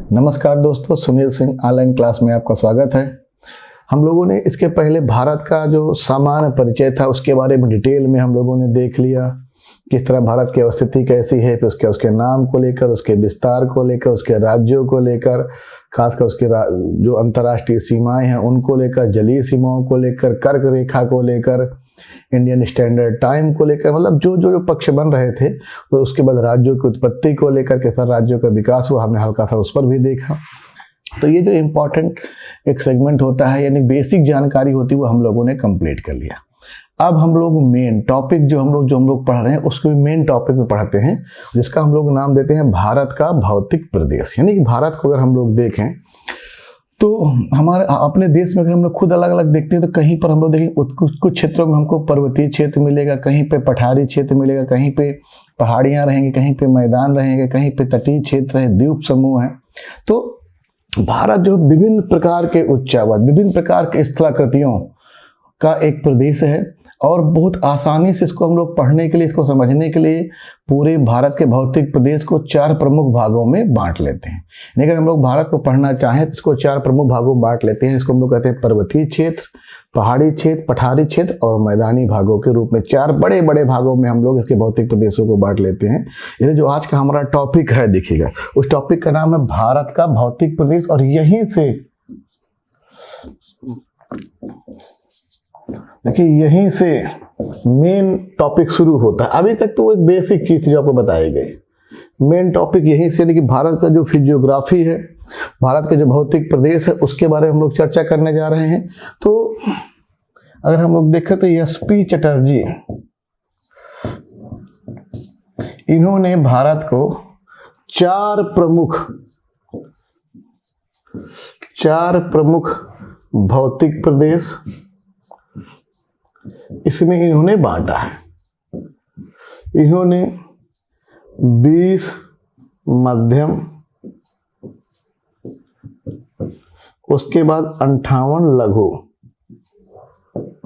नमस्कार दोस्तों, Sunil Singh online class में आपका स्वागत है। हम लोगों ने इसके पहले भारत का जो सामान्य परिचय था उसके बारे में डिटेल में हम लोगों ने देख लिया, किस तरह भारत की अवस्थिति कैसी है, फिर उसके नाम को लेकर, उसके विस्तार को लेकर, उसके राज्यों को लेकर, खासकर उसके जो अंतर्राष्ट्रीय सीमाएं हैं उनको लेकर, जलीय सीमाओं को लेकर, कर्क रेखा को लेकर, इंडियन स्टैंडर्ड टाइम को लेकर, मतलब जो पक्ष बन रहे थे। तो उसके बाद राज्यों की उत्पत्ति को लेकर के फिर राज्यों का विकास हुआ, हमने हल्का सा उस पर भी देखा। तो ये जो इम्पोर्टेंट एक सेगमेंट होता है, यानी बेसिक जानकारी होती है, वो हम लोगों ने कंप्लीट कर लिया। अब हम लोग मेन टॉपिक जो हम लोग पढ़ रहे हैं उसको भी मेन टॉपिक में पढ़ते हैं, जिसका हम लोग नाम देते हैं भारत का भौतिक प्रदेश। यानी कि भारत को अगर हम लोग देखें तो हमारे अपने देश में अगर हम लोग खुद अलग अलग देखते हैं तो कहीं पर हम लोग देखें कुछ क्षेत्रों में हमको पर्वतीय क्षेत्र मिलेगा, कहीं पे पठारी क्षेत्र मिलेगा, कहीं पे पहाड़ियाँ रहेंगी, कहीं पे मैदान रहेंगे, कहीं पे तटीय क्षेत्र है, द्वीप समूह है। तो भारत जो विभिन्न प्रकार के उच्चावच, विभिन्न प्रकार के स्थलाकृतियों का एक प्रदेश है और बहुत आसानी से इसको हम लोग पढ़ने के लिए, इसको समझने के लिए पूरे भारत के भौतिक प्रदेश को 4 प्रमुख भागों में बांट लेते हैं। लेकिन हम लोग भारत को पढ़ना चाहें तो इसको 4 प्रमुख भागों में बांट लेते हैं। इसको हम लोग कहते हैं पर्वतीय क्षेत्र, पहाड़ी क्षेत्र, पठारी क्षेत्र और मैदानी भागों के रूप में 4 बड़े बड़े भागों में हम लोग इसके भौतिक प्रदेशों को बांट लेते हैं। ये जो आज का हमारा टॉपिक है, देखिएगा, उस टॉपिक का नाम है भारत का भौतिक प्रदेश। और यहीं से देखिए, यहीं से मेन टॉपिक शुरू होता है। अभी तक तो वो एक बेसिक चीज थी जो आपको बताई गई। मेन टॉपिक यहीं से, लेकिन भारत का जो फिजियोग्राफी है, भारत के जो भौतिक प्रदेश है, उसके बारे में हम लोग चर्चा करने जा रहे हैं। तो अगर हम लोग देखें तो एस.पी. चटर्जी, इन्होंने भारत को 4 प्रमुख भौतिक प्रदेश इसमें इन्होंने बांटा है। इन्होंने 20 मध्यम, उसके बाद 58 लघु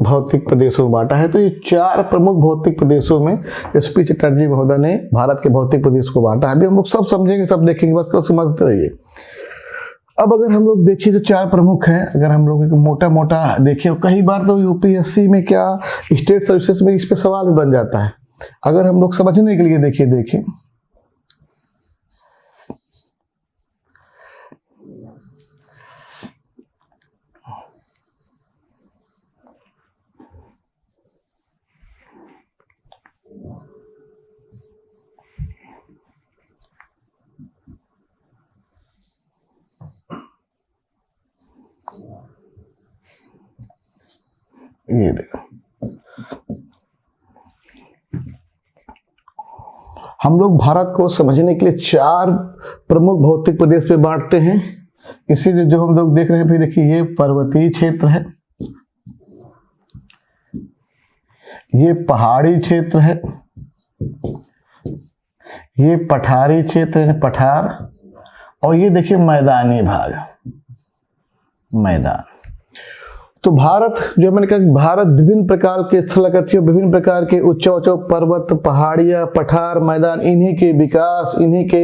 भौतिक प्रदेशों में बांटा है। तो ये 4 प्रमुख भौतिक प्रदेशों में एस.पी. चटर्जी महोदय ने भारत के भौतिक प्रदेश को बांटा है। अभी हम लोग सब समझेंगे, सब देखेंगे, बस को समझते रहिए। अब अगर हम लोग देखिए जो 4 प्रमुख हैं, अगर हम लोग मोटा मोटा देखिए, कई बार तो यूपीएससी में क्या स्टेट सर्विसेज में इस पे सवाल भी बन जाता है। अगर हम लोग समझने के लिए देखिए ये देखो, हम लोग भारत को समझने के लिए 4 प्रमुख भौतिक प्रदेश पे बांटते हैं। इसीलिए जो हम लोग देख रहे हैं, फिर देखिए, ये पर्वतीय क्षेत्र है, ये पहाड़ी क्षेत्र है, ये पठारी क्षेत्र है, पठार, और ये देखिए मैदानी भाग, मैदान। तो भारत जो मैंने कहा, भारत विभिन्न प्रकार के स्थलाकृतियों, विभिन्न प्रकार के उच्च पर्वत, पहाड़ियाँ, पठार, मैदान, इन्हीं के विकास, इन्हीं के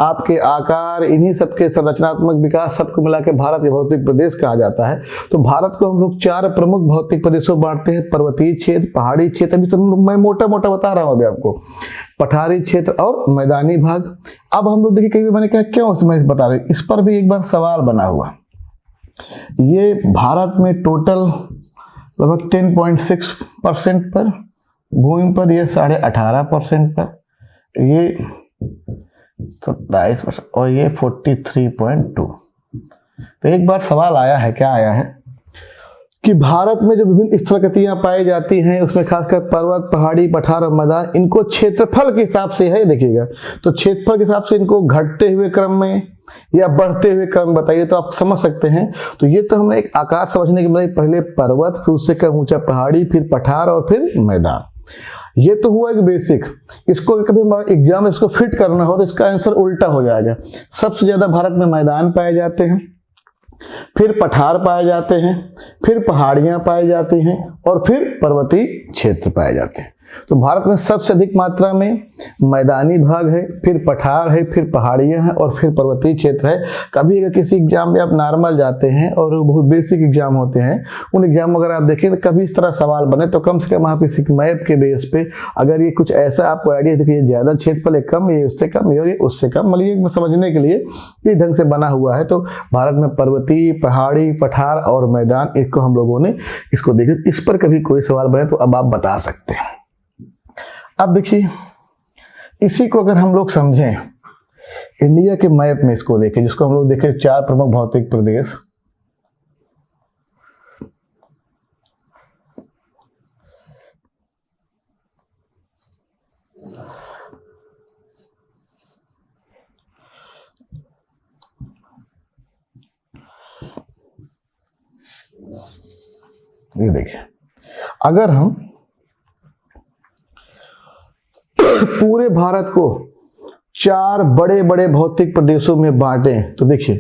आपके आकार, इन्हीं सबके संरचनात्मक विकास, सबको मिला के भारत के भौतिक प्रदेश कहा जाता है। तो भारत को हम लोग 4 प्रमुख भौतिक प्रदेशों बांटते हैं: पर्वतीय क्षेत्र, पहाड़ी क्षेत्र, अभी सब मैं मोटा मोटा बता रहा हूँ अभी आपको, पठारी क्षेत्र और मैदानी भाग। अब हम लोग देखिए, कई मैंने कहा क्यों मैं बता रहा हूँ, इस पर भी एक बार सवाल बना हुआ। ये भारत में टोटल लगभग 10.6% पर भूमि पर, ये 18.5% पर, ये 27% और ये 43.2। तो एक बार सवाल आया है, क्या आया है कि भारत में जो विभिन्न स्थलाकृतियां पाई जाती हैं, उसमें खासकर पर्वत, पहाड़ी, पठार और मैदान, इनको क्षेत्रफल के हिसाब से है, देखिएगा, तो क्षेत्रफल के हिसाब से इनको घटते हुए क्रम में या बढ़ते हुए क्रम बताइए तो आप समझ सकते हैं। तो ये तो हमने एक आकार समझने के लिए, पहले पर्वत, फिर उससे कम ऊंचा पहाड़ी, फिर पठार और फिर मैदान। ये तो हुआ एक बेसिक। इसको कभी हमारा एग्जाम इसको फिट करना हो तो इसका आंसर उल्टा हो जाएगा। सबसे ज्यादा भारत में मैदान पाए जाते हैं, फिर पठार पाए जाते हैं, फिर पहाड़ियां पाई जाती हैं और फिर पर्वतीय क्षेत्र पाए जाते हैं। तो भारत में सबसे अधिक मात्रा में मैदानी भाग है, फिर पठार है, फिर पहाड़ियाँ हैं और फिर पर्वतीय क्षेत्र है। कभी अगर किसी एग्जाम में आप नॉर्मल जाते हैं और बहुत बेसिक एग्जाम होते हैं, उन एग्जाम अगर आप देखें तो कभी इस तरह सवाल बने तो कम से कम आप इस मैप के बेस पे अगर ये कुछ ऐसा आपको आइडिया है कि ये ज़्यादा क्षेत्रफल है, कम, ये उससे कम, ये उससे कम, मतलब ये समझने के लिए इस ढंग से बना हुआ है। तो भारत में पर्वतीय, पहाड़ी, पठार और मैदान, इसको हम लोगों ने इसको देखे। इस पर कभी कोई सवाल बने तो अब आप बता सकते हैं। अब देखिए, इसी को अगर हम लोग समझें इंडिया के मैप में, इसको देखें जिसको हम लोग देखें 4 प्रमुख भौतिक प्रदेश। ये देखिए, अगर हम पूरे भारत को 4 बड़े बड़े भौतिक प्रदेशों में बांटें तो देखिए,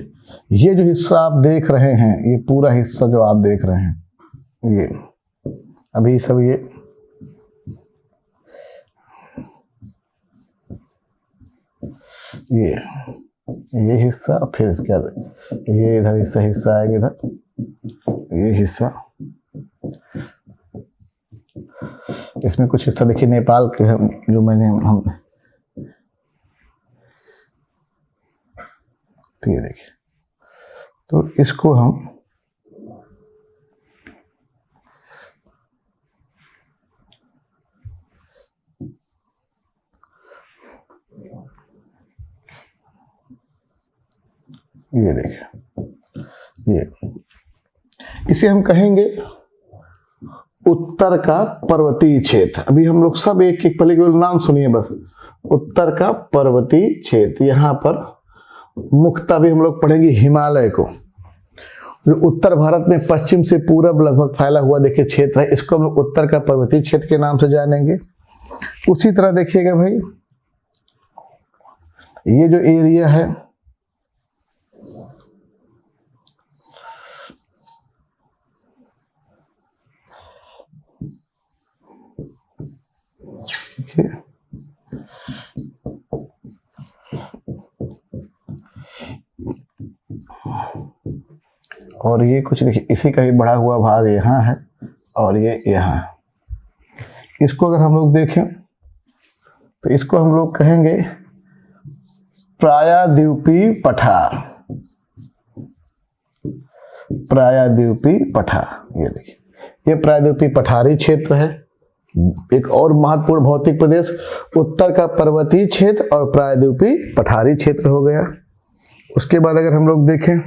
ये जो हिस्सा आप देख रहे हैं, ये पूरा हिस्सा जो आप देख रहे हैं, ये अभी सब ये हिस्सा, फिर इसके बाद ये इधर हिस्सा आएगा, इधर ये हिस्सा, इसमें कुछ हिस्सा देखिए नेपाल के जो हम तो ये देखिए, तो इसको हम ये देखिए, ये इसे हम कहेंगे उत्तर का पर्वतीय क्षेत्र। अभी हम लोग सब एक एक पहले केवल नाम सुनिए बस, उत्तर का पर्वतीय क्षेत्र। यहाँ पर मुख्यतः भी हम लोग पढ़ेंगे हिमालय को, जो उत्तर भारत में पश्चिम से पूरब लगभग फैला हुआ देखिए क्षेत्र है, इसको हम लोग उत्तर का पर्वतीय क्षेत्र के नाम से जानेंगे। उसी तरह देखिएगा भाई, ये जो एरिया है, और ये कुछ देखिए, इसी का ही बड़ा हुआ भाग यहाँ है और ये यहाँ है। इसको अगर हम लोग देखें तो इसको हम लोग कहेंगे प्रायद्वीपीय पठार। प्रायद्वीपीय पठार, ये देखिए, ये प्रायद्वीपीय पठारी क्षेत्र है। एक और महत्वपूर्ण भौतिक प्रदेश उत्तर का पर्वतीय क्षेत्र और प्रायद्वीपीय पठारी क्षेत्र हो गया। उसके बाद अगर हम लोग देखें,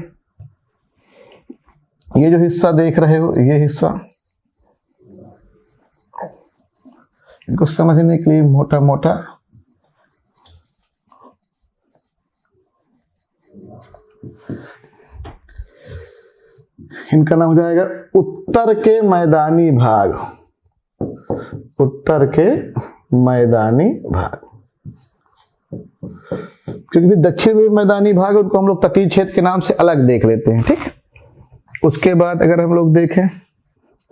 ये जो हिस्सा देख रहे हो, ये हिस्सा, इनको समझने के लिए मोटा मोटा इनका नाम हो जाएगा उत्तर के मैदानी भाग। उत्तर के मैदानी भाग, क्योंकि दक्षिण में मैदानी भाग, उनको हम लोग तटीय क्षेत्र के नाम से अलग देख लेते हैं, ठीक। उसके बाद अगर हम लोग देखें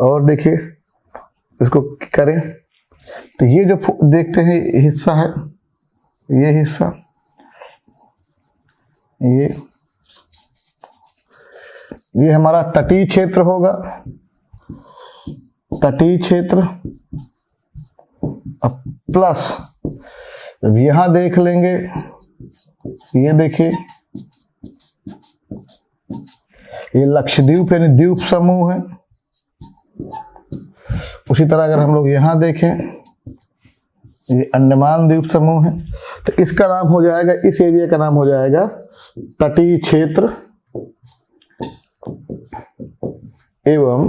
और देखिए इसको करें तो ये जो देखते हैं हिस्सा है, ये हिस्सा, ये हमारा तटीय क्षेत्र होगा। तटीय क्षेत्र प्लस अब यहां देख लेंगे, ये देखिए, ये लक्षद्वीप यानी द्वीप समूह है। उसी तरह अगर हम लोग यहां देखें, ये अंडमान द्वीप समूह है, तो इसका नाम हो जाएगा, इस एरिया का नाम हो जाएगा तटीय क्षेत्र एवं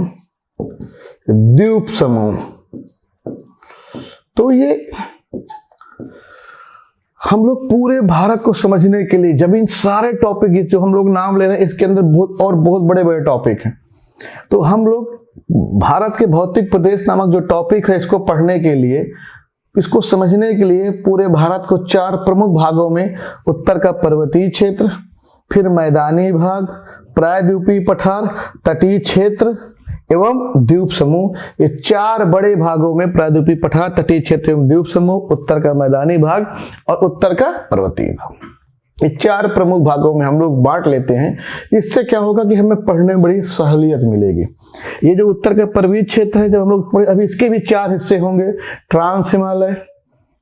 द्वीप समूह। तो ये हम लोग पूरे भारत को समझने के लिए, जब इन सारे टॉपिक जो हम लोग नाम ले रहे हैं, इसके अंदर बहुत बड़े बड़े टॉपिक हैं, तो हम लोग भारत के भौतिक प्रदेश नामक जो टॉपिक है, इसको पढ़ने के लिए, इसको समझने के लिए पूरे भारत को 4 प्रमुख भागों में, उत्तर का पर्वतीय क्षेत्र, फिर मैदानी भाग, प्रायद्वीपीय पठार, तटीय क्षेत्र, एवं द्वीप समूह, ये 4 बड़े भागों में प्रायद्वीपीय पठार, तटीय क्षेत्र एवं द्वीप समूह, उत्तर का मैदानी भाग और उत्तर का पर्वतीय भाग, ये 4 प्रमुख भागों में हम लोग बांट लेते हैं। इससे क्या होगा कि हमें पढ़ने में बड़ी सहूलियत मिलेगी। ये जो उत्तर का पर्वतीय क्षेत्र है, जब हम लोग अभी इसके भी 4 हिस्से होंगे, ट्रांस हिमालय,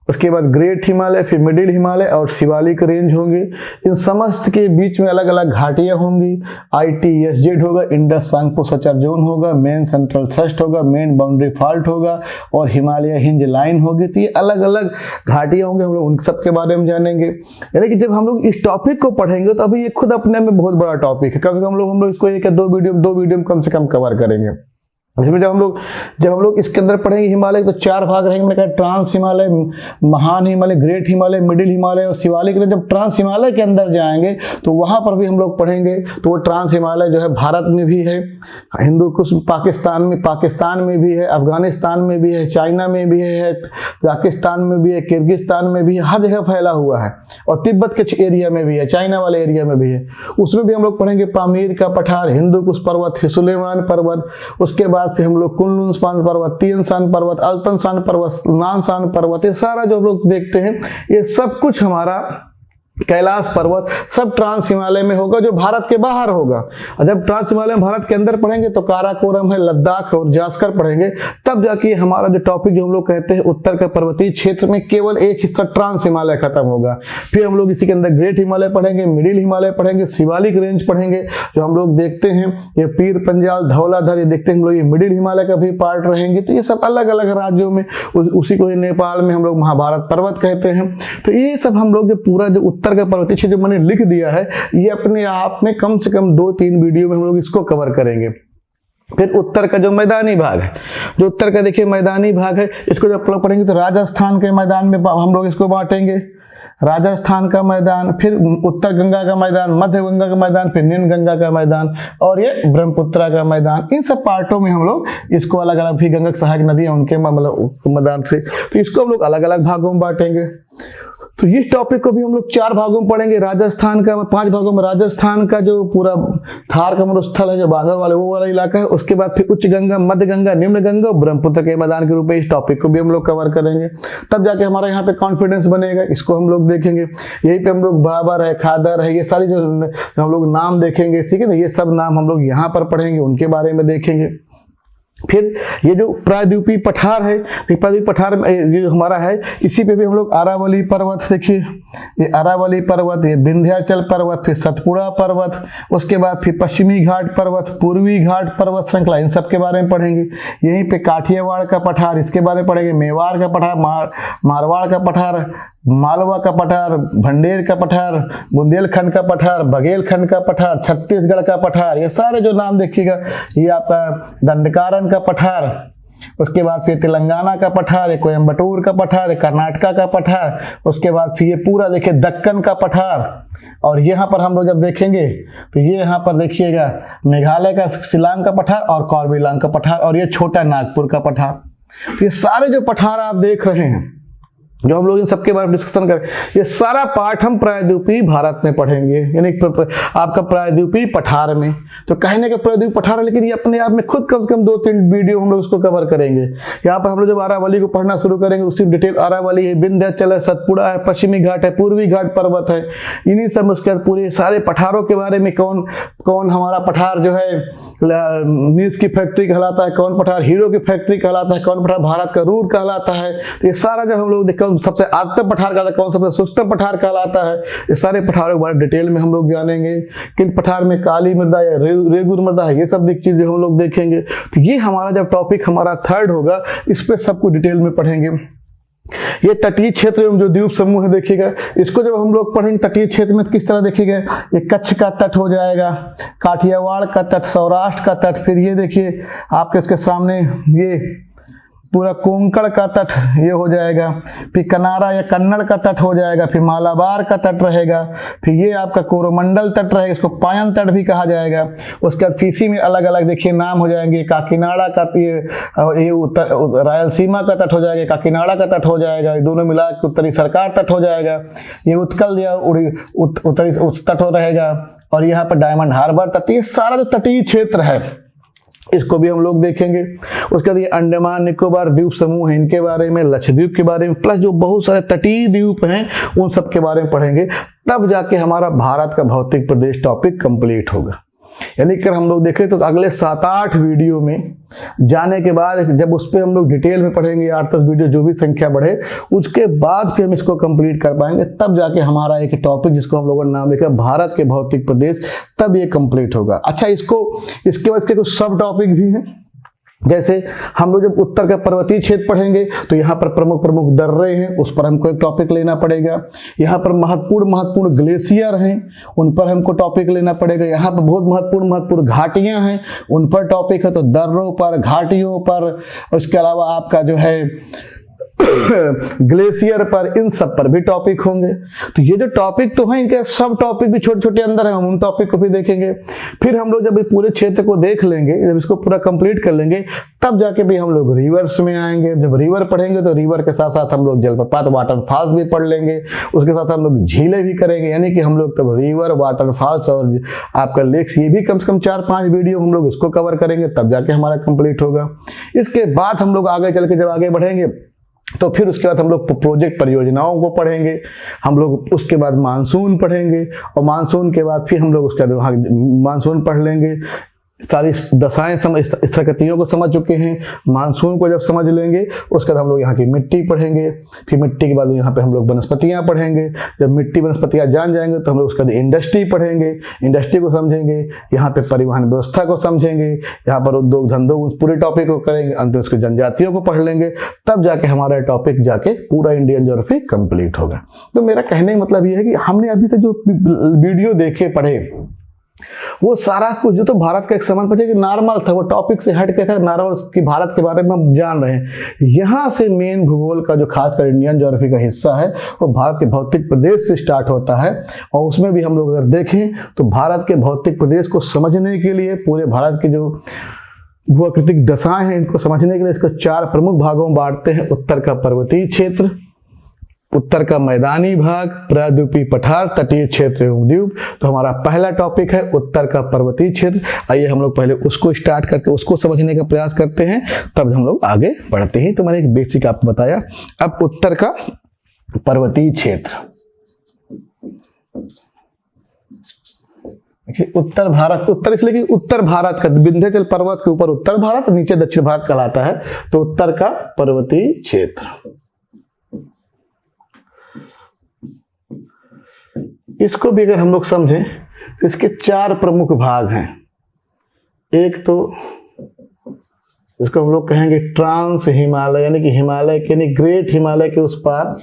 उसके बाद ग्रेट हिमालय, फिर मिडिल हिमालय और शिवालिक रेंज होंगे। इन समस्त के बीच में अलग अलग घाटियां होंगी। ITSZ होगा, इंडस सांगपो सचर जोन होगा, मेन सेंट्रल थ्रस्ट होगा, मेन बाउंड्री फॉल्ट होगा और हिमालय हिंज लाइन होगी। तो ये अलग अलग घाटियां होंगे, हम लोग उन सब के बारे में जानेंगे। यानी कि जब हम लोग इस टॉपिक को पढ़ेंगे तो अभी ये खुद अपने में बहुत बड़ा टॉपिक है। कम से कम हम लोग इसको 1 या 2 वीडियो में कम से कम कवर करेंगे। इसमें जब हम लोग इसके अंदर पढ़ेंगे हिमालय, तो 4 भाग रहेंगे। मैंने कहा ट्रांस हिमालय, महान हिमालय, ग्रेट हिमालय, मिडिल हिमालय और शिवालिक रेंज। जब ट्रांस हिमालय के अंदर जाएंगे तो वहां पर भी हम लोग पढ़ेंगे। तो वो ट्रांस हिमालय जो है भारत में भी है, हिंदू कुछ पाकिस्तान में भी है, अफगानिस्तान में भी है, चाइना में भी है, पाकिस्तान में भी है, किर्गिस्तान में भी है, हर जगह फैला हुआ है। और तिब्बत के एरिया में भी है, चाइना वाले एरिया में भी है। उसमें भी हम लोग पढ़ेंगे पामीर का पठार, हिंदू कुश पर्वत, सुलेमान पर्वत, उसके बाद फिर हम लोग कुनलुन शान पर्वत, तियन शान पर्वत, अल्तन शान पर्वत, नान शान पर्वत, ये सारा जो हम लोग देखते हैं ये सब कुछ हमारा कैलाश पर्वत सब ट्रांस हिमालय में होगा, जो भारत के बाहर होगा। और जब ट्रांस हिमालय भारत के अंदर पढ़ेंगे तो काराकोरम है, लद्दाख और जास्कर पढ़ेंगे, तब जाके हमारा जो टॉपिक जो हम लोग कहते हैं उत्तर का पर्वतीय क्षेत्र में केवल एक हिस्सा ट्रांस हिमालय खत्म होगा। फिर हम लोग इसी के अंदर ग्रेट हिमालय पढ़ेंगे, मिडिल हिमालय पढ़ेंगे, शिवालिक रेंज पढ़ेंगे, जो हम लोग देखते हैं ये पीर पंजाल, धौलाधर, ये देखते हैं हम लोग, ये मिडिल हिमालय का भी पार्ट रहेंगे। तो ये सब अलग अलग राज्यों में, उसी को नेपाल में हम लोग महाभारत पर्वत कहते हैं। तो ये सब हम लोग जो पूरा जो उत्तर का पर्वतीय क्षेत्र जो मैंने लिख दिया है, ये अपने आप में कम से कम 2-3 वीडियो में हम लोग इसको कवर करेंगे। फिर उत्तर का जो मैदानी भाग है, जो उत्तर का देखिए मैदानी भाग है, इसको जब पढ़ेंगे तो राजस्थान के मैदान में हम लोग इसको बांटेंगे। राजस्थान का मैदान, फिर उत्तर गंगा का मैदान, मध्य गंगा का मैदान, फिर नील गंगा का मैदान और ये ब्रह्मपुत्र का मैदान। इन सब पार्टों में हम लोग इसको अलग अलग, फिर गंगा की सहायक नदी है उनके मैदान से, तो इसको हम लोग अलग अलग भागों में बांटेंगे। तो इस टॉपिक को भी हम लोग 4 भागों में पढ़ेंगे। राजस्थान का 5 भागों में, राजस्थान का जो पूरा थार का मरुस्थल है, जो बांगर वाले वो वाला इलाका है, उसके बाद फिर उच्च गंगा, मध्य गंगा, निम्न गंगा और ब्रह्मपुत्र के मैदान के रूप में इस टॉपिक को भी हम लोग कवर करेंगे। तब जाके हमारा यहाँ पे कॉन्फिडेंस बनेगा, इसको हम लोग देखेंगे। यहीं पे हम लोग बाबर है, खादर है, ये सारी जो हम लोग नाम देखेंगे, ठीक है ना, ये सब नाम हम लोग यहाँ पर पढ़ेंगे, उनके बारे में देखेंगे। फिर ये जो प्रायद्वीपीय पठार है, प्रायद्वीपीय पठार जो हमारा है, इसी पे भी हम लोग अरावली पर्वत, देखिए ये अरावली पर्वत, ये विंध्याचल पर्वत, फिर सतपुड़ा पर्वत, उसके बाद फिर पश्चिमी घाट पर्वत, पूर्वी घाट पर्वत श्रृंखला, इन सब के बारे में पढ़ेंगे। यहीं पे काठियावाड़ का पठार, इसके बारे में पढ़ेंगे। मेवाड़ का पठार, मारवाड़ का पठार, मालवा का पठार, भंडेर का पठार, बुंदेलखंड का पठार, बघेलखंड का पठार, छत्तीसगढ़ का पठार, ये सारे जो नाम देखिएगा, ये आपका दंडकारण्य का पठार, उसके बाद फिर तेलंगाना का पठार है, कोयम्बटूर का पठार है, कर्नाटका का पठार, उसके बाद फिर ये पूरा देखिए दक्कन का पठार। और यहाँ पर हम लोग जब देखेंगे तो ये यहाँ पर देखिएगा मेघालय का शिलांग का पठार और कार्बी-आंगलांग का पठार और ये छोटा नागपुर का पठार। तो ये सारे जो पठार आप देख रहे हैं, जो हम लोग इन सबके बारे में डिस्कशन करें, ये सारा पार्ट हम प्रायद्वीपीय भारत में पढ़ेंगे, यानी आपका प्रायद्वीपीय पठार में। तो कहने का प्रायद्वीपीय पठार है, लेकिन ये अपने आप में खुद कम से कम 2-3 वीडियो हम लोग उसको कवर करेंगे। यहाँ पर हम लोग जब अरावली को पढ़ना शुरू करेंगे, उसकी डिटेल अरावली है, विंध्याचल है, सतपुड़ा है, पश्चिमी घाट है, पूर्वी घाट पर्वत है, इन्हीं सब उसके बाद पूरे सारे पठारों के बारे में, कौन कौन हमारा पठार जो है नीस की फैक्ट्री कहलाता है, कौन पठार हीरो की फैक्ट्री कहलाता है, कौन पठार भारत का रूर कहलाता है। तो ये सारा जब हम लोग देखें, सबसे आदतम पठार कहलाता है, कौन सबसे सुस्तम पठार कहलाता है, ये सारे पठारों के बारे में डिटेल में हम लोग जानेंगे। किन पठार में काली मृदा या रेगुर मृदा है, ये सब चीजें हम लोग देखेंगे। तो ये हमारा जब टॉपिक हमारा 3rd होगा, इस पे सब कुछ डिटेल में पढ़ेंगे। ये तटीय क्षेत्र एवं जो द्वीप समूह है, देखिएगा इसको जब हम लोग पढ़ेंगे तटीय क्षेत्र में तो किस तरह देखिएगा, ये कच्छ का तट हो जाएगा, काठियावाड़ का तट, सौराष्ट्र का तट, फिर ये देखिए आपके इसके सामने ये पूरा कोंकण का तट ये हो जाएगा, फिर कनारा या कन्नड़ का तट हो जाएगा, फिर मालाबार का तट रहेगा, फिर ये आपका कोरोमंडल तट रहेगा, इसको पायन तट भी कहा जाएगा। उसके बाद इसी में अलग अलग देखिए नाम हो जाएंगे, काकीनाडा का, ये रायलसीमा का तट हो जाएगा, काकीनाडा का तट हो जाएगा, दोनों मिला के उत्तरी सरकार तट हो जाएगा, ये उत्कल या उत्तरी तट हो रहेगा, और यहाँ पर डायमंड हार्बर तट। ये सारा जो तटीय क्षेत्र है इसको भी हम लोग देखेंगे। उसके बाद ये अंडमान निकोबार द्वीप समूह है, इनके बारे में, लक्षद्वीप के बारे में, प्लस जो बहुत सारे तटीय द्वीप हैं उन सब के बारे में पढ़ेंगे। तब जाके हमारा भारत का भौतिक प्रदेश टॉपिक कंप्लीट होगा। यानी कि हम लोग देखें तो अगले 7-8 वीडियो में जाने के बाद जब उस पर हम लोग डिटेल में पढ़ेंगे, 8-10 वीडियो जो भी संख्या बढ़े, उसके बाद फिर हम इसको कंप्लीट कर पाएंगे। तब जाके हमारा एक टॉपिक जिसको हम लोगों ने नाम लिखा भारत के भौतिक प्रदेश, तब ये कंप्लीट होगा। अच्छा, इसके बाद इसके कुछ सब टॉपिक भी हैं। जैसे हम लोग जब उत्तर का पर्वतीय क्षेत्र पढ़ेंगे तो यहाँ पर प्रमुख प्रमुख दर्रे हैं, उस पर हमको एक टॉपिक लेना पड़ेगा। यहाँ पर महत्वपूर्ण ग्लेशियर हैं, उन पर हमको टॉपिक लेना पड़ेगा। यहाँ पर बहुत महत्वपूर्ण घाटियाँ हैं, उन पर टॉपिक है। तो दर्रों पर, घाटियों पर, उसके अलावा आपका जो है ग्लेशियर पर, इन सब पर भी टॉपिक होंगे। तो ये जो टॉपिक तो हैं, इनके सब टॉपिक भी छोटे छोटे अंदर हैं, हम उन टॉपिक को भी देखेंगे। फिर हम लोग जब इस पूरे क्षेत्र को देख लेंगे, जब इसको पूरा कंप्लीट कर लेंगे, तब जाके भी हम लोग रिवर्स में आएंगे। जब रिवर पढ़ेंगे तो रिवर के साथ साथ हम लोग जलप्रपात, वाटरफॉल्स भी पढ़ लेंगे। उसके साथ हम लोग झीलें भी करेंगे। यानी कि हम लोग तब रिवर, वाटरफॉल्स और आपका लेक्स, ये भी कम से कम 4-5 वीडियो हम लोग इसको कवर करेंगे, तब जाके हमारा कंप्लीट होगा। इसके बाद हम लोग आगे चल के जब आगे बढ़ेंगे तो फिर उसके बाद हम लोग प्रोजेक्ट परियोजनाओं को पढ़ेंगे। हम लोग उसके बाद मानसून पढ़ेंगे, और मानसून के बाद फिर हम लोग उसके बाद मानसून पढ़ लेंगे। सारी दशाएं स्थितियों को समझ चुके हैं। मानसून को जब समझ लेंगे उसके बाद हम लोग यहाँ की मिट्टी पढ़ेंगे। फिर मिट्टी के बाद यहाँ पे हम लोग वनस्पतियाँ पढ़ेंगे। जब मिट्टी वनस्पतियाँ जान जाएंगे तो हम लोग उसके बाद इंडस्ट्री पढ़ेंगे, इंडस्ट्री को समझेंगे। यहाँ पे परिवहन व्यवस्था को समझेंगे, यहाँ पर उद्योग धंधों, उस पूरे टॉपिक को करेंगे। अंत में उसके जनजातियों को पढ़ लेंगे, तब जाके हमारा टॉपिक जाके पूरा इंडियन ज्योग्राफी कंप्लीट होगा। तो मेरा कहने का मतलब ये है कि हमने अभी तक जो वीडियो देखे पढ़े, वो सारा कुछ जो तो भारत का एक समझ पाए कि नॉर्मल था, वो टॉपिक से हट के था, नॉर्मल कि भारत के बारे में हम जान रहे हैं। यहाँ से मेन भूगोल का जो खासकर इंडियन ज्योग्राफी का हिस्सा है वो भारत के भौतिक प्रदेश से स्टार्ट होता है। और उसमें भी हम लोग अगर देखें तो भारत के भौतिक प्रदेश को समझने के लिए, पूरे भारत के जो भूआकृतिक दशाएं हैं इनको समझने के लिए इसको 4 प्रमुख भागों में बांटते हैं। उत्तर का पर्वतीय क्षेत्र, उत्तर का मैदानी भाग, प्रायद्वीपीय पठार, तटीय क्षेत्र एवं द्वीप। तो हमारा पहला टॉपिक है उत्तर का पर्वतीय क्षेत्र। आइए हम लोग पहले उसको स्टार्ट करके उसको समझने का प्रयास करते हैं, तब हम लोग आगे बढ़ते हैं। तो मैंने एक बेसिक आपको बताया। अब उत्तर का पर्वतीय क्षेत्र, उत्तर भारत, उत्तर इसलिए कि उत्तर भारत का विंध्याचल पर्वत के ऊपर उत्तर भारत, नीचे दक्षिण भारत कहलाता है। तो उत्तर का पर्वतीय क्षेत्र, इसको भी अगर हम लोग समझें तो इसके 4 प्रमुख भाग हैं। एक तो इसको हम लोग कहेंगे ट्रांस हिमालय, यानी कि हिमालय के, यानी ग्रेट हिमालय के उस पार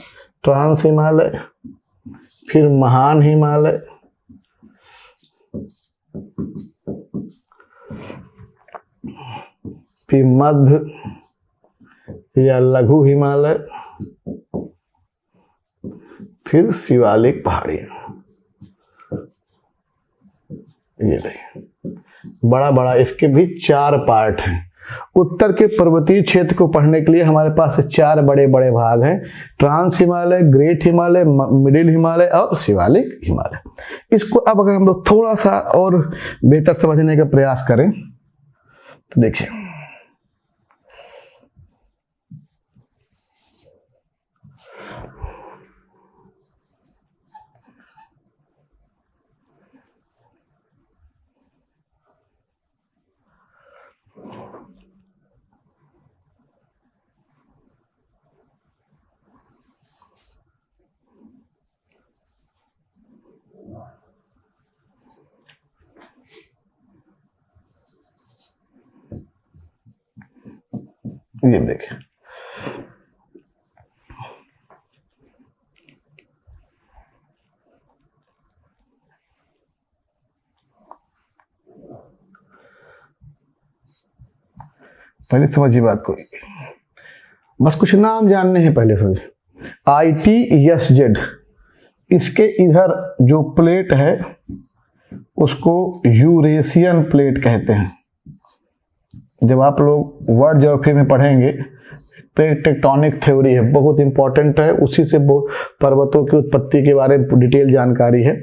ट्रांस हिमालय, फिर महान हिमालय, फिर मध्य या लघु हिमालय, फिर शिवालिक पहाड़ियां। ये देखिए बड़ा इसके भी 4 पार्ट हैं। उत्तर के पर्वतीय क्षेत्र को पढ़ने के लिए हमारे पास 4 बड़े बड़े भाग हैं। Trans Himalaya, Great Himalaya, Middle Himalaya और शिवालिक हिमालय। इसको अब अगर हम लोग थोड़ा सा और बेहतर समझने का प्रयास करें तो देखिए, ये देखिए पहले समझिए बात को, बस कुछ नाम जानने हैं पहले समझिए। ITSZ, इसके इधर जो प्लेट है उसको यूरेशियन प्लेट कहते हैं। जब आप लोग वर्ल्ड ज्योग्राफी में पढ़ेंगे प्लेट टेक्टोनिक थ्योरी है, बहुत इंपॉर्टेंट है, उसी से पर्वतों की उत्पत्ति के बारे में डिटेल जानकारी है।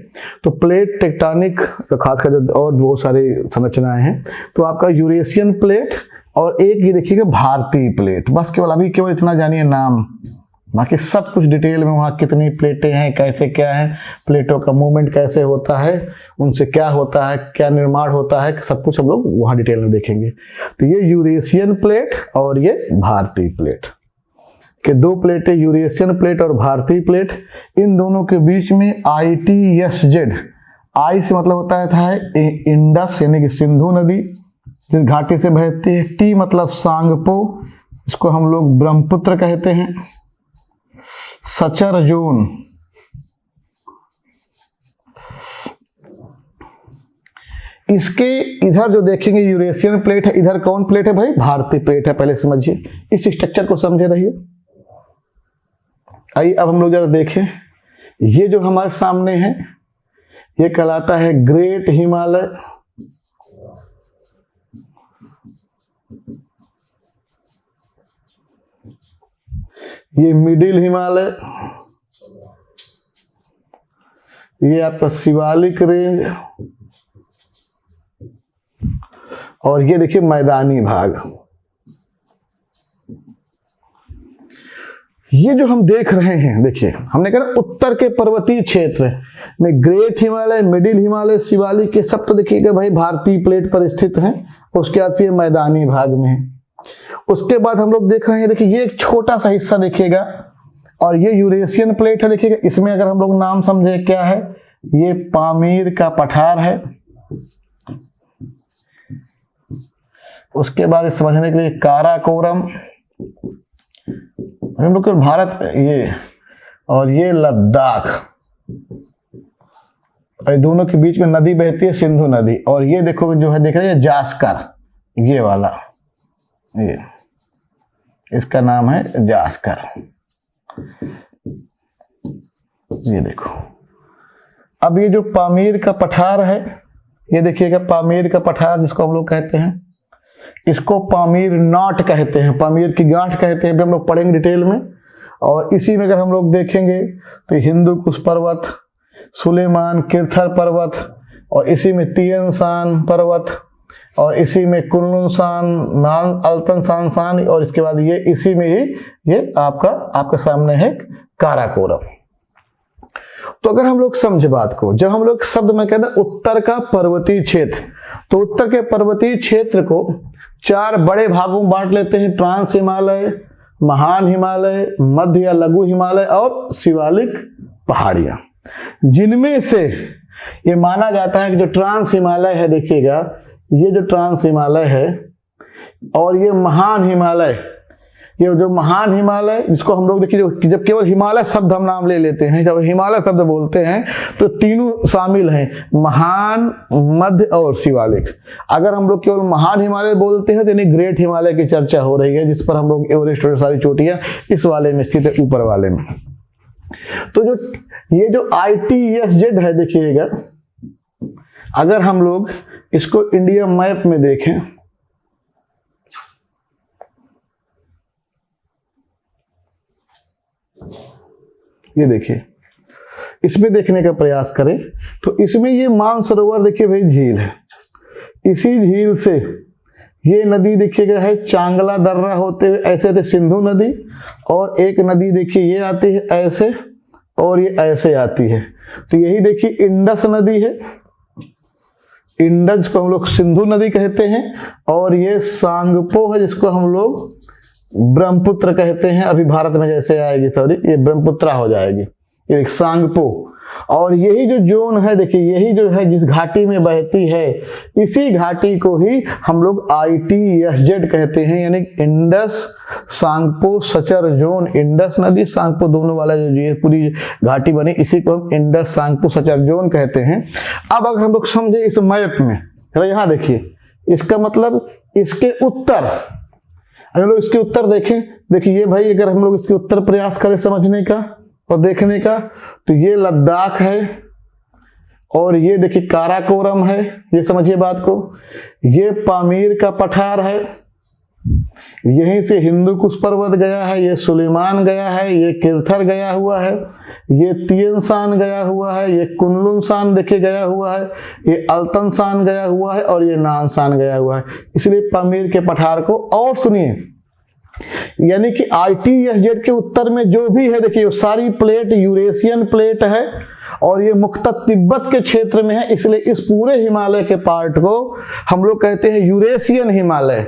तो प्लेट टेक्टोनिक खासकर जो और बहुत सारी संरचनाएं हैं, तो आपका यूरेशियन प्लेट और एक ये देखिएगा भारतीय प्लेट। बस केवल अभी केवल इतना जानिए नाम, बाकी सब कुछ डिटेल में वहाँ कितनी प्लेटें हैं, कैसे क्या है, प्लेटों का मूवमेंट कैसे होता है, उनसे क्या होता है, क्या निर्माण होता है, सब कुछ हम लोग वहाँ डिटेल में देखेंगे। तो ये यूरेशियन प्लेट और ये भारतीय प्लेट के दो प्लेटें, यूरेशियन प्लेट और भारतीय प्लेट। इन दोनों के बीच में ITSZ, आई से मतलब होता है इंडस यानी कि सिंधु नदी जिस घाटी से बहती है, टी मतलब सांगपो, इसको हम लोग ब्रह्मपुत्र कहते हैं, सचर जोन, इसके इधर जो देखेंगे यूरेशियन प्लेट है, इधर कौन प्लेट है भाई, भारतीय प्लेट है। पहले समझिए, इस स्ट्रक्चर को समझे रहिए। आइए अब हम लोग जरा देखें, ये जो हमारे सामने है ये कहलाता है ग्रेट हिमालय, ये मिडिल हिमालय, ये आपका शिवालिक रेंज, और ये देखिए मैदानी भाग। ये जो हम देख रहे हैं, देखिए हमने कहा उत्तर के पर्वतीय क्षेत्र में ग्रेट हिमालय, मिडिल हिमालय, शिवालिक के सब तो देखिएगा भाई भारतीय प्लेट पर स्थित हैं। उसके बाद फिर मैदानी भाग में है। उसके बाद हम लोग देख रहे हैं, देखिए ये एक छोटा सा हिस्सा देखिएगा, और ये यूरेशियन प्लेट है। देखिएगा इसमें अगर हम लोग नाम समझे क्या है, ये पामीर का पठार है। उसके बाद समझने के लिए काराकोरम, हम लोग भारत ये, और ये लद्दाख, और दोनों के बीच में नदी बहती है सिंधु नदी। और ये देखो जो है, देख रहे हैं जास्कर, ये वाला, ये इसका नाम है जास्कर। ये देखो, अब ये जो पामीर का पठार है, ये देखिएगा पामीर का पठार जिसको हम लोग कहते हैं, इसको पामीर नाट कहते हैं, पामीर की गांठ कहते हैं, भी हम लोग पढ़ेंगे डिटेल में। और इसी में अगर हम लोग देखेंगे तो हिंदू कुश पर्वत, सुलेमान किरथर पर्वत, और इसी में तियन शान पर्वत, और इसी में कुल्लुन शान, नान अल्तन शान, और इसके बाद ये इसी में ही ये आपके सामने है काराकोरम। तो अगर हम लोग समझे बात को, जब हम लोग शब्द में कहते हैं उत्तर का पर्वतीय क्षेत्र, तो उत्तर के पर्वतीय क्षेत्र को 4 बड़े भागों में बांट लेते हैं, ट्रांस हिमालय, महान हिमालय, मध्य या लघु हिमालय और शिवालिक पहाड़ियां, जिनमें से ये माना जाता है कि जो ट्रांस हिमालय है, देखिएगा ये जो ट्रांस हिमालय है और ये महान हिमालय, ये जो महान हिमालय जिसको हम लोग देखिए, जब केवल हिमालय शब्द हम नाम ले लेते हैं, जब हिमालय शब्द बोलते हैं तो तीनों शामिल हैं, महान, मध्य और शिवालिक। अगर हम लोग केवल महान हिमालय बोलते हैं तो यानी ग्रेट हिमालय की चर्चा हो रही है, जिस पर हम लोग एवरेस्ट और सारी चोटियां इस वाले में स्थित है, ऊपर वाले में। तो जो ये जो ITSZ है, देखिएगा अगर हम लोग इसको इंडिया मैप में देखें, ये देखिए, इसमें देखने का प्रयास करें तो इसमें ये मानसरोवर देखिए भाई झील है, इसी झील से ये नदी देखिएगा है चांगला दर्रा होते हुए ऐसे थे सिंधु नदी, और एक नदी देखिए ये आती है ऐसे और ये ऐसे आती है, तो यही देखिए इंडस नदी है, इंडस को हम लोग सिंधु नदी कहते हैं, और ये सांगपो है जिसको हम लोग ब्रह्मपुत्र कहते हैं। अभी भारत में जैसे आएगी, सॉरी ये ब्रह्मपुत्रा हो जाएगी, ये सांगपो। और यही जो जोन है देखिए, यही जो है जिस घाटी में बहती है, इसी घाटी को ही हम लोग ITSZ कहते हैं, यानी Indus Tsangpo suture zone. Indus नदी सांगपो दोनों वाला जो ये पूरी घाटी बनी, इसी को हम इंडस सांगपो सचर जोन कहते हैं। अब अगर हम लोग समझे इस मैप में, यहाँ देखिए, इसका मतलब इसके उत्तर, अगर लोग इसके उत्तर देखें, देखिए ये भाई अगर हम लोग इसके उत्तर प्रयास करें समझने का और देखने का, तो ये लद्दाख है, और ये देखिए काराकोरम है, ये समझिए बात को, ये पामीर का पठार है, यहीं से हिंदू कुश पर्वत गया है, ये सुलेमान गया है, ये किरथर गया हुआ है, ये तियनसान गया हुआ है, ये कुनलुनसान देखे गया हुआ है, ये अल्तनसान गया हुआ है और ये नानसान गया हुआ है। इसलिए पामीर के पठार को, और सुनिए, यानी कि ITSZ के उत्तर में जो भी है, देखिए सारी प्लेट यूरेशियन प्लेट है और ये मुख्यतः तिब्बत के क्षेत्र में है, इसलिए इस पूरे हिमालय के पार्ट को हम लोग कहते हैं यूरेशियन हिमालय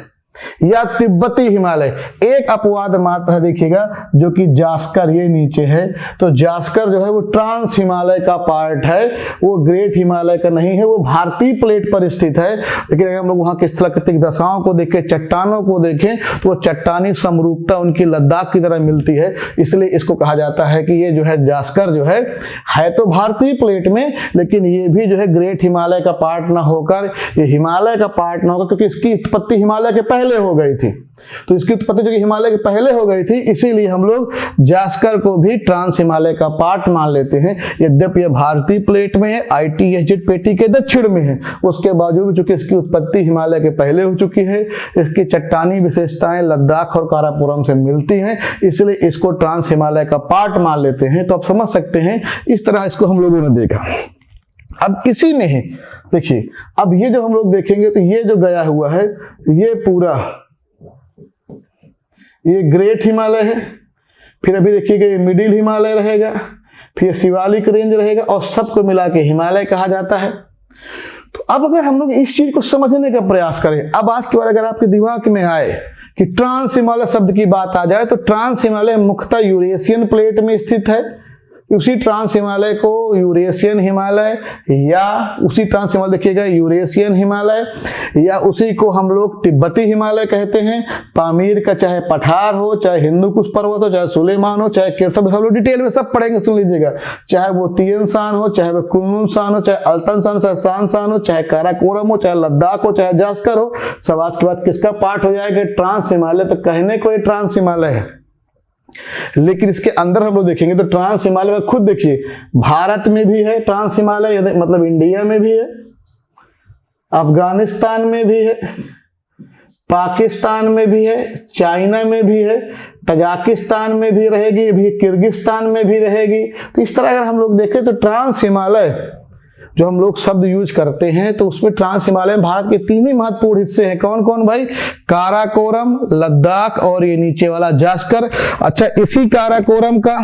या तिब्बती हिमालय। एक अपवाद मात्र है, देखिएगा, जो कि जास्कर, ये नीचे है, तो जास्कर जो है वो ट्रांस हिमालय का पार्ट है, वो ग्रेट हिमालय का नहीं है, वो भारतीय प्लेट पर स्थित है। लेकिन अगर हम लोग वहां की स्थलाकृतिक दशाओं को देखें, चट्टानों को देखें, तो वो चट्टानी समरूपता उनकी लद्दाख की तरह मिलती है, इसलिए इसको कहा जाता है कि ये जो है जास्कर जो है तो भारतीय प्लेट में, लेकिन ये भी जो है ग्रेट हिमालय का पार्ट ना होकर, ये हिमालय का पार्ट ना होकर, क्योंकि इसकी उत्पत्ति हिमालय के पहले हो गई थी, तो इसकी उत्पत्ति जो कि हिमालय के पहले हो गई थी, इसीलिए हम लोग जास्कर को भी ट्रांस हिमालय का पार्ट मान लेते हैं। यद्यपि यह भारतीय प्लेट में है, ITSZ पेटी के दक्षिण में है, उसके बावजूद चूंकि इसकी उत्पत्ति हिमालय के पहले हो चुकी है, इसकी चट्टानी विशेषताएं लद्दाख और काराकोरम से मिलती हैं, इसलिए इसको ट्रांस हिमालय का पार्ट मान लेते हैं। तो आप समझ सकते हैं, इस तरह इसको हम लोगों ने देखा। अब किसी में ही देखिए, अब ये जो हम लोग देखेंगे, तो ये जो गया हुआ है, ये पूरा ये ग्रेट हिमालय है, फिर अभी देखिएगा ये मिडिल हिमालय रहेगा, फिर शिवालिक रेंज रहेगा, और सबको मिला के हिमालय कहा जाता है। तो अब अगर हम लोग इस चीज को समझने का प्रयास करें, अब आज के बाद अगर आपके दिमाग में आए कि ट्रांस हिमालय शब्द की बात आ जाए, तो ट्रांस हिमालय मुख्यतः यूरेशियन प्लेट में स्थित है। उसी ट्रांस हिमालय को यूरेशियन हिमालय, या उसी ट्रांस हिमालय देखिएगा यूरेशियन हिमालय, या उसी को हम लोग तिब्बती हिमालय कहते हैं। पामीर का चाहे पठार हो, चाहे हिंदू कुश पर्वत हो, चाहे सुलेमान हो, चाहे किरथर, सब लोग डिटेल में सब पढ़ेंगे, सुन लीजिएगा। चाहे वो तियनसान हो, चाहे वो कुनलुनसान हो, चाहे अल्तनसान हो, चाहे सांसान हो, चाहे काराकोरम हो, चाहे लद्दाख हो, चाहे जास्कर हो, सब आज के बाद किसका पार्ट हो जाएगा? ट्रांस हिमालय। तो कहने को ये ट्रांस हिमालय है, लेकिन इसके अंदर हम लोग देखेंगे तो ट्रांस हिमालय में खुद देखिए, भारत में भी है ट्रांस हिमालय, मतलब इंडिया में भी है, अफगानिस्तान में भी है, पाकिस्तान में भी है, चाइना में भी है, तजाकिस्तान में भी रहेगी, अभी किर्गिस्तान में भी रहेगी। तो इस तरह अगर हम लोग देखें तो ट्रांस हिमालय जो हम लोग शब्द यूज करते हैं, तो उसमें ट्रांस हिमालय में भारत के तीन ही महत्वपूर्ण हिस्से हैं। कौन कौन भाई? काराकोरम, लद्दाख और ये नीचे वाला जास्कर। अच्छा, इसी काराकोरम का,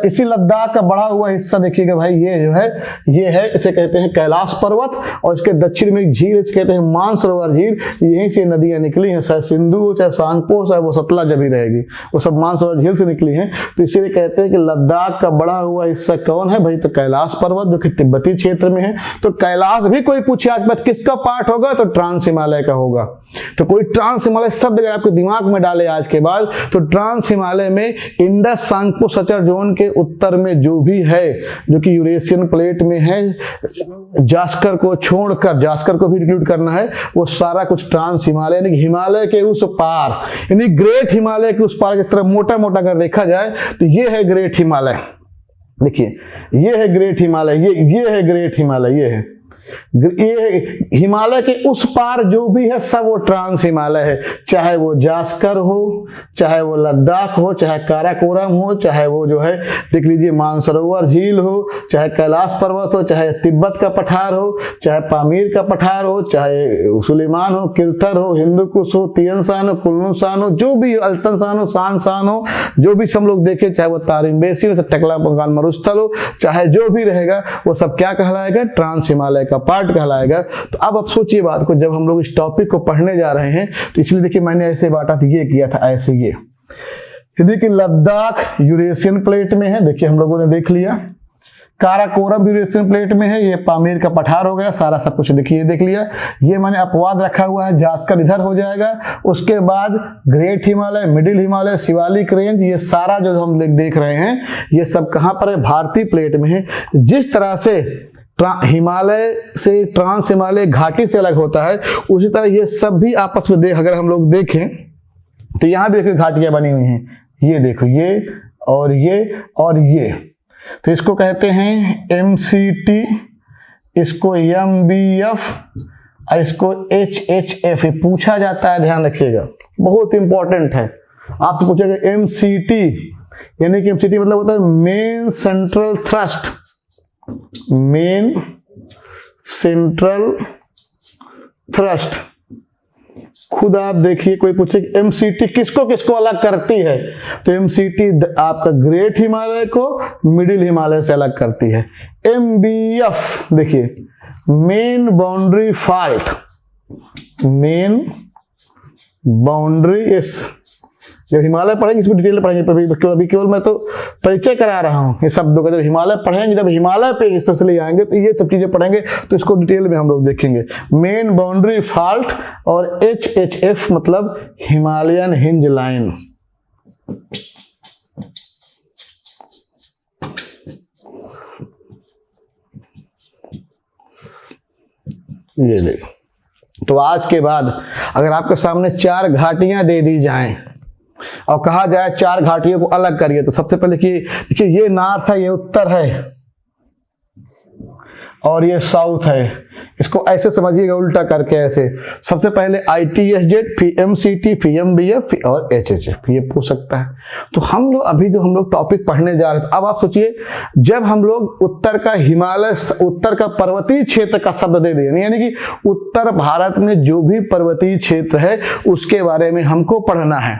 इसी लद्दाख का बढ़ा हुआ हिस्सा देखिएगा भाई, ये जो है, ये है, इसे कहते हैं कैलाश पर्वत, और इसके दक्षिण में एक झील, इसे कहते हैं मानसरोवर झील। यहीं से नदियां निकली हैं, चाहे सिंधु हो, चाहे सांगपो, चाहे वो सतलज भी रहेगी, वो सब मानसरोवर झील से निकली हैं। तो इसीलिए कहते हैं कि लद्दाख का बढ़ा हुआ हिस्सा कौन है भाई? तो कैलाश पर्वत, जो कि तिब्बती क्षेत्र में है। तो कैलाश भी कोई पूछे आज बात किसका पार्ट होगा? तो ट्रांस हिमालय का होगा। तो कोई ट्रांस हिमालय शब्द अगर आपके दिमाग में डाले आज के बाद, तो ट्रांस हिमालय में इंडस सांगपो सचर जोन के उत्तर में जो भी है, जो कि यूरेशियन प्लेट में है, जास्कर को छोड़कर, जास्कर को भी इंक्लूड करना है, वो सारा कुछ ट्रांस हिमालय, यानी हिमालय के उस पार, यानी ग्रेट हिमालय के उस पार की तरफ मोटा मोटा अगर देखा जाए तो ये है ग्रेट हिमालय। देखिए, ये है ग्रेट हिमालय, ये है ग्रेट हिमालय, ये है हिमालय के उस पार जो भी है सब वो ट्रांस हिमालय है। चाहे वो जास्कर हो, चाहे वो लद्दाख हो, चाहे काराकोरम हो, चाहे वो जो है देख लीजिए मानसरोवर झील हो, चाहे कैलाश पर्वत हो, चाहे तिब्बत का पठार हो, चाहे पामीर का पठार हो, चाहे सुलेमान हो, किरथर हो, हिंदुकुश हो, तियनसान हो, कुनलुनसान हो, जो भी अल्तनसान हो, सांसान हो, जो भी हम लोग देखे, चाहे वो तारिम्बेसी हो, टकला बंगाल मरुस्थल हो, चाहे जो भी रहेगा, वो सब क्या कहलाएगा? ट्रांस हिमालय का पार्ट कहलाएगा। तो अब आप सोचिए बात को, जब हम लोग इस टॉपिक को पढ़ने जा रहे हैं, तो इसलिए देखिए मैंने ऐसे बांटा था, ये किया था ऐसे, ये देखिए लद्दाख यूरेशियन प्लेट में है, देखिए हम लोगों ने देख लिया। काराकोरम यूरेशियन प्लेट में है, ये पामीर का पठार हो गया, सारा सब कुछ देखिए देख लिया। ये मैंने अपवाद रखा हुआ है, जास्कर इधर हो जाएगा। उसके बाद great Himalaya, Middle Himalaya, Shivalik range, ये सारा जो हम देख रहे हैं, ये सब कहाँ पर है? भारतीय प्लेट में है। जिस तरह से हिमालय से ट्रांस हिमालय घाटी से अलग होता है, उसी तरह ये सब भी आपस में अगर हम लोग देखें तो यहाँ देखिए घाटियां बनी हुई हैं, ये देखो, ये और ये और ये। तो इसको कहते हैं MCT, इसको MBF इसको HHF पूछा जाता है, ध्यान रखिएगा, बहुत इंपॉर्टेंट है। आपसे पूछेगा MCT, यानी कि MCT मतलब होता है main central thrust, main central thrust. खुद आप देखिए, कोई पूछे MCT किसको किसको अलग करती है, तो MCT आपका ग्रेट हिमालय को मिडिल हिमालय से अलग करती है। MBF देखिए, main boundary fault, main boundary, जब हिमालय पढ़ेंगे इसको डिटेल में पढ़ेंगे, अभी केवल मैं तो परिचय करा रहा हूँ ये शब्दों का। जब हिमालय पढ़ेंगे, जब हिमालय पे स्पेशली आएंगे तो ये सब चीजें पढ़ेंगे, तो इसको डिटेल में हम लोग देखेंगे। मेन बाउंड्री फॉल्ट और HHF मतलब हिमालयन हिंज लाइन। ये देखो, तो आज के बाद अगर आपके सामने 4 घाटियां दे दी जाएं और कहा जाए 4 घाटियों को अलग करिए, तो सबसे पहले कि देखिए ये नॉर्थ है, ये उत्तर है और ये साउथ है। इसको ऐसे समझिएगा उल्टा करके, ऐसे सबसे पहले ITSZ, फिर MCT, फिर MBF और HHF, ये पूछ सकता है। तो हम लोग अभी जो हम लोग टॉपिक पढ़ने जा रहे थे, अब आप सोचिए जब हम लोग उत्तर का हिमालय, उत्तर का पर्वतीय क्षेत्र का शब्द दे दिए, यानी कि उत्तर भारत में जो भी पर्वतीय क्षेत्र है उसके बारे में हमको पढ़ना है।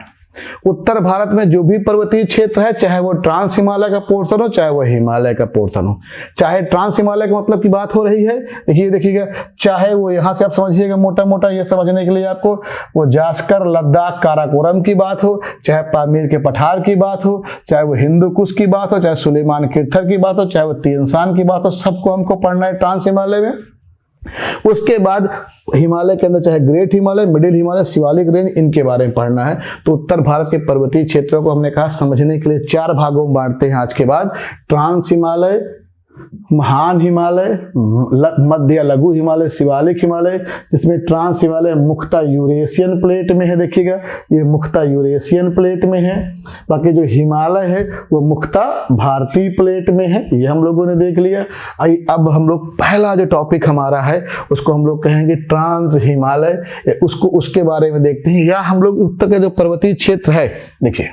उत्तर भारत में जो भी पर्वतीय क्षेत्र है, चाहे वो ट्रांस हिमालय का पोर्शन हो, चाहे वो हिमालय का पोर्शन हो, चाहे ट्रांस हिमालय का मतलब की बात हो रही है, देखिएगा, चाहे वो यहाँ से आप समझिएगा मोटा मोटा ये समझने के लिए आपको, वो जास्कर, लद्दाख, काराकोरम की बात हो, चाहे पामीर के पठार की बात हो, चाहे वो हिंदू कुश की बात हो, चाहे सुलेमान किरथर की बात हो, चाहे वो तीनसान की बात हो, सबको हमको पढ़ना है ट्रांस हिमालय में। उसके बाद हिमालय के अंदर चाहे great Himalaya, Middle Himalaya, Shivalik range, इनके बारे में पढ़ना है। तो उत्तर भारत के पर्वतीय क्षेत्रों को हमने कहा समझने के लिए 4 भागों में बांटते हैं आज के बाद। ट्रांस हिमालय, महान हिमालय, मध्य या लघु हिमालय, शिवालिक हिमालय, जिसमें ट्रांस हिमालय मुख्यतः यूरेशियन प्लेट में है, देखिएगा ये मुख्यतः यूरेशियन प्लेट में है। बाकी जो हिमालय है वो मुख्यतः भारतीय प्लेट में है, ये हम लोगों ने देख लिया। अब हम लोग पहला जो टॉपिक हमारा है उसको हम लोग कहेंगे ट्रांस हिमालय, उसको उसके बारे में देखते हैं। या हम लोग उत्तर का जो पर्वतीय क्षेत्र है, देखिए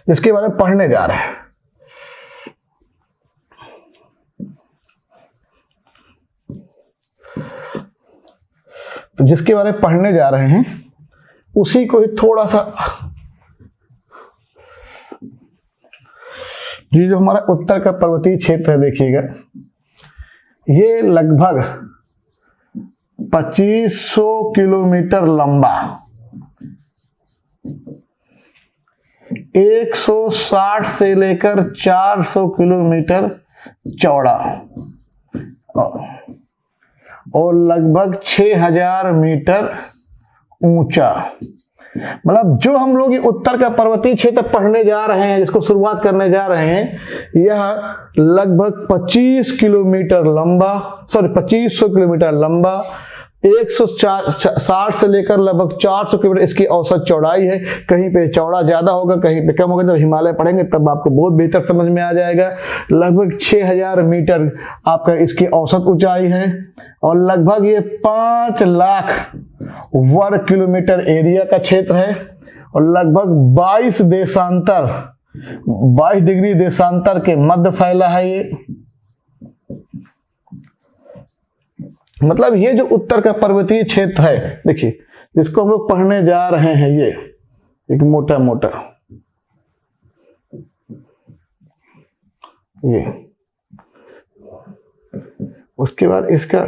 जिसके बारे में पढ़ने जा रहे हैं, तो जिसके बारे में पढ़ने जा रहे हैं उसी को ही थोड़ा सा, ये जो हमारा उत्तर का पर्वतीय क्षेत्र है, देखिएगा ये लगभग 2500 किलोमीटर लंबा, 160 से लेकर 400 किलोमीटर चौड़ा और लगभग 6000 मीटर ऊंचा। मतलब जो हम लोग उत्तर का पर्वतीय क्षेत्र पढ़ने जा रहे हैं, जिसको शुरुआत करने जा रहे हैं, यह लगभग 2500 किलोमीटर लंबा, 160 से लेकर लगभग 400 किलोमीटर इसकी औसत चौड़ाई है। कहीं पे चौड़ा ज्यादा होगा, कहीं पे कम होगा। जब हिमालय पढ़ेंगे तब आपको बहुत बेहतर समझ में आ जाएगा। लगभग 6000 मीटर आपका इसकी औसत ऊंचाई है और लगभग ये 5 लाख वर्ग किलोमीटर एरिया का क्षेत्र है और लगभग 22 डिग्री देशांतर के मध्य फैला है ये। मतलब ये जो उत्तर का पर्वतीय क्षेत्र है, देखिए जिसको हम लोग पढ़ने जा रहे हैं, ये एक मोटा मोटा ये, उसके बाद इसका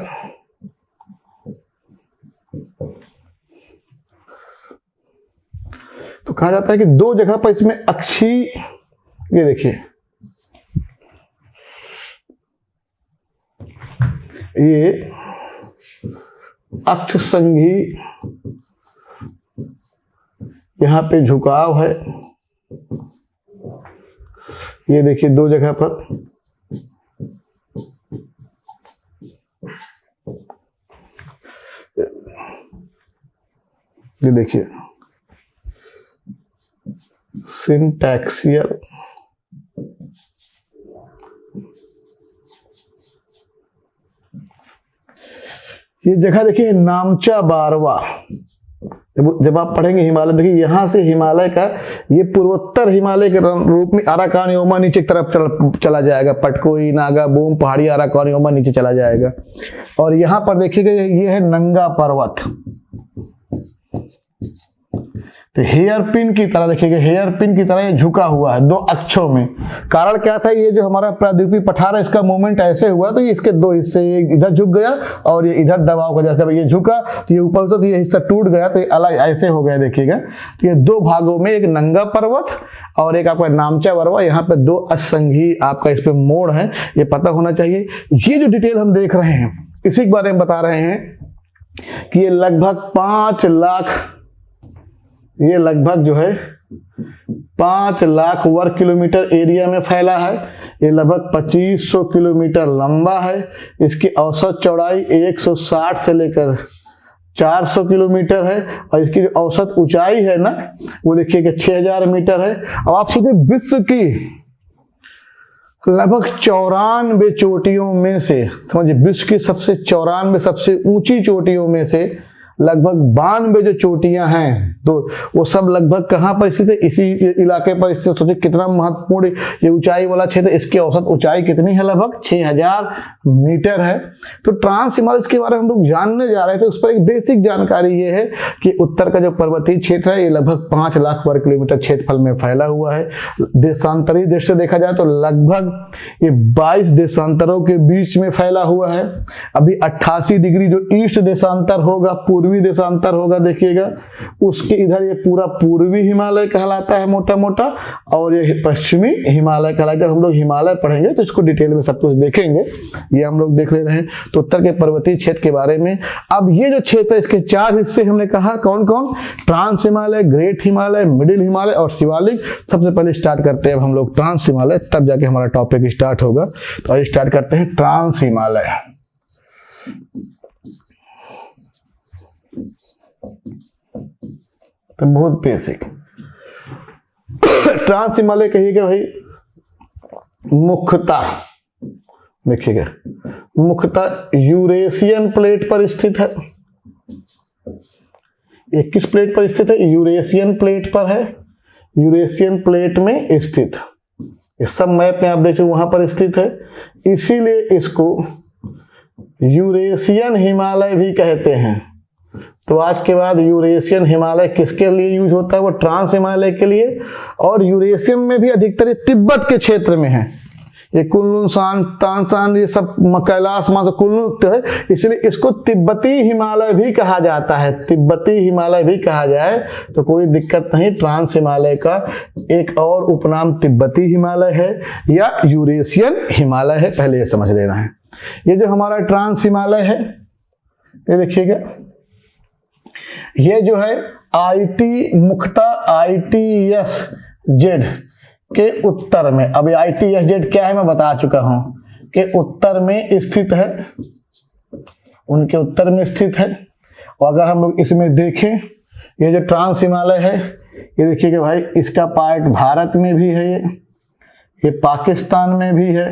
तो कहा जाता है कि 2 जगह पर इसमें अक्षीय, ये देखिए ये अक्ष संघी, यहां पे झुकाव है, ये देखिए 2 जगह पर। ये देखिए सिंटैक्सियल, ये जगह देखिए नामचा बारवा, जब आप पढ़ेंगे हिमालय, देखिए यहाँ से हिमालय का ये पूर्वोत्तर हिमालय के रूप में अराकानयोमा नीचे की तरफ चला जाएगा, पटकोई, नागा, बूम पहाड़ी, अराकानयोमा नीचे चला जाएगा। और यहाँ पर देखिएगा ये है नंगा पर्वत, तो हेयर पिन की तरह देखिएगा, हेयर पिन की तरह ये झुका हुआ है 2 अक्षों में। कारण क्या था, ये जो हमारा प्रायद्वीपीय पठार है इसका मूवमेंट ऐसे हुआ तो ये इसके 2 हिस्से, ये इधर झुक गया और ये इधर दबाव का, जैसे ये झुका तो ये ऊपर तो ये हिस्सा टूट गया, तो ये अलग ऐसे हो गया देखिएगा। तो ये 2 भागों में, एक नंगा पर्वत और एक आपका नामचा पर्वत, यहाँ पे 2 असंघी आपका इस पे मोड़ है, ये पता होना चाहिए। ये जो डिटेल हम देख रहे हैं इसी के बारे में बता रहे हैं कि ये लगभग 5 लाख, ये लगभग जो है 5 लाख वर्ग किलोमीटर एरिया में फैला है। ये लगभग 2500 किलोमीटर लंबा है। इसकी औसत चौड़ाई 160 से लेकर 400 किलोमीटर है और इसकी जो औसत ऊंचाई है ना वो देखिए कि 6000 मीटर है। अब आप सीधे विश्व की लगभग 94 चोटियों में से समझिए, विश्व की सबसे 94 सबसे ऊंची चोटियों में से लगभग 92 जो चोटियां हैं तो वो सब लगभग कहाँ पर स्थित है, इसी इलाके पर स्थित। सोचिए कितना महत्वपूर्ण ये ऊंचाई वाला क्षेत्र, इसकी औसत ऊंचाई कितनी है, लगभग 6000 मीटर है। तो ट्रांस हिमालय के बारे में हम लोग जानने जा रहे थे, उस पर एक बेसिक जानकारी ये है कि उत्तर का जो पर्वतीय क्षेत्र है ये लगभग 5 लाख वर्ग किलोमीटर क्षेत्रफल में फैला हुआ है। देशांतरी दृष्टि से देखा जाए तो लगभग ये 22 देशांतरों के बीच में फैला हुआ है। अभी 88 डिग्री जो ईस्ट देशांतर होगा, पूर्वी देशांतर होगा देखिएगा, उसके इधर ये पूरा पूर्वी हिमालय कहलाता है मोटा मोटा, और ये पश्चिमी हिमालय कहलाता है। जब हम लोग हिमालय पढ़ेंगे तो इसको डिटेल में सब कुछ देखेंगे, ये हम लोग देख ले रहे हैं। तो उत्तर के पर्वतीय क्षेत्र के बारे में। अब ये जो क्षेत्र है इसके 4 हिस्से हमने कहा, कौन कौन, Trans Himalaya, Great Himalaya, Middle Himalaya और शिवालिक। सबसे पहले स्टार्ट करते हैं अब हम लोग ट्रांस हिमालय, तब जाके हमारा टॉपिक स्टार्ट होगा। तो आज स्टार्ट करते हैं ट्रांस हिमालय। तो बहुत बेसिक ट्रांस हिमालय कहिएगा भाई, मुख्यतः देखिएगा मुख्यतः यूरेशियन प्लेट पर स्थित है। ये किस प्लेट पर स्थित है, यूरेशियन प्लेट पर है, यूरेशियन प्लेट में स्थित। इस सब मैप में आप देखिए वहां पर स्थित है, इसीलिए इसको यूरेशियन हिमालय भी कहते हैं। तो आज के बाद यूरेशियन हिमालय किसके लिए यूज होता है, वो ट्रांस हिमालय के लिए। और यूरेशियन में भी अधिकतर तिब्बत के क्षेत्र में है, ये कुनलुन शान, तानशान, ये सब कैलाश मां कुनलुन है, इसलिए इसको तिब्बती हिमालय भी कहा जाता है। तिब्बती हिमालय भी कहा जाए तो कोई दिक्कत नहीं। ट्रांस हिमालय का एक और उपनाम तिब्बती हिमालय है या यूरेशियन हिमालय है, पहले ये समझ लेना है। ये जो हमारा ट्रांस हिमालय है ये देखिएगा, ये जो है IT मुख्यतः ITSZ के उत्तर में, अभी ITSZ क्या है मैं बता चुका हूं कि उत्तर में स्थित है, उनके उत्तर में स्थित है। और अगर हम लोग इसमें देखें, ये जो ट्रांस हिमालय है ये देखिए कि भाई इसका पार्ट भारत में भी है, ये पाकिस्तान में भी है,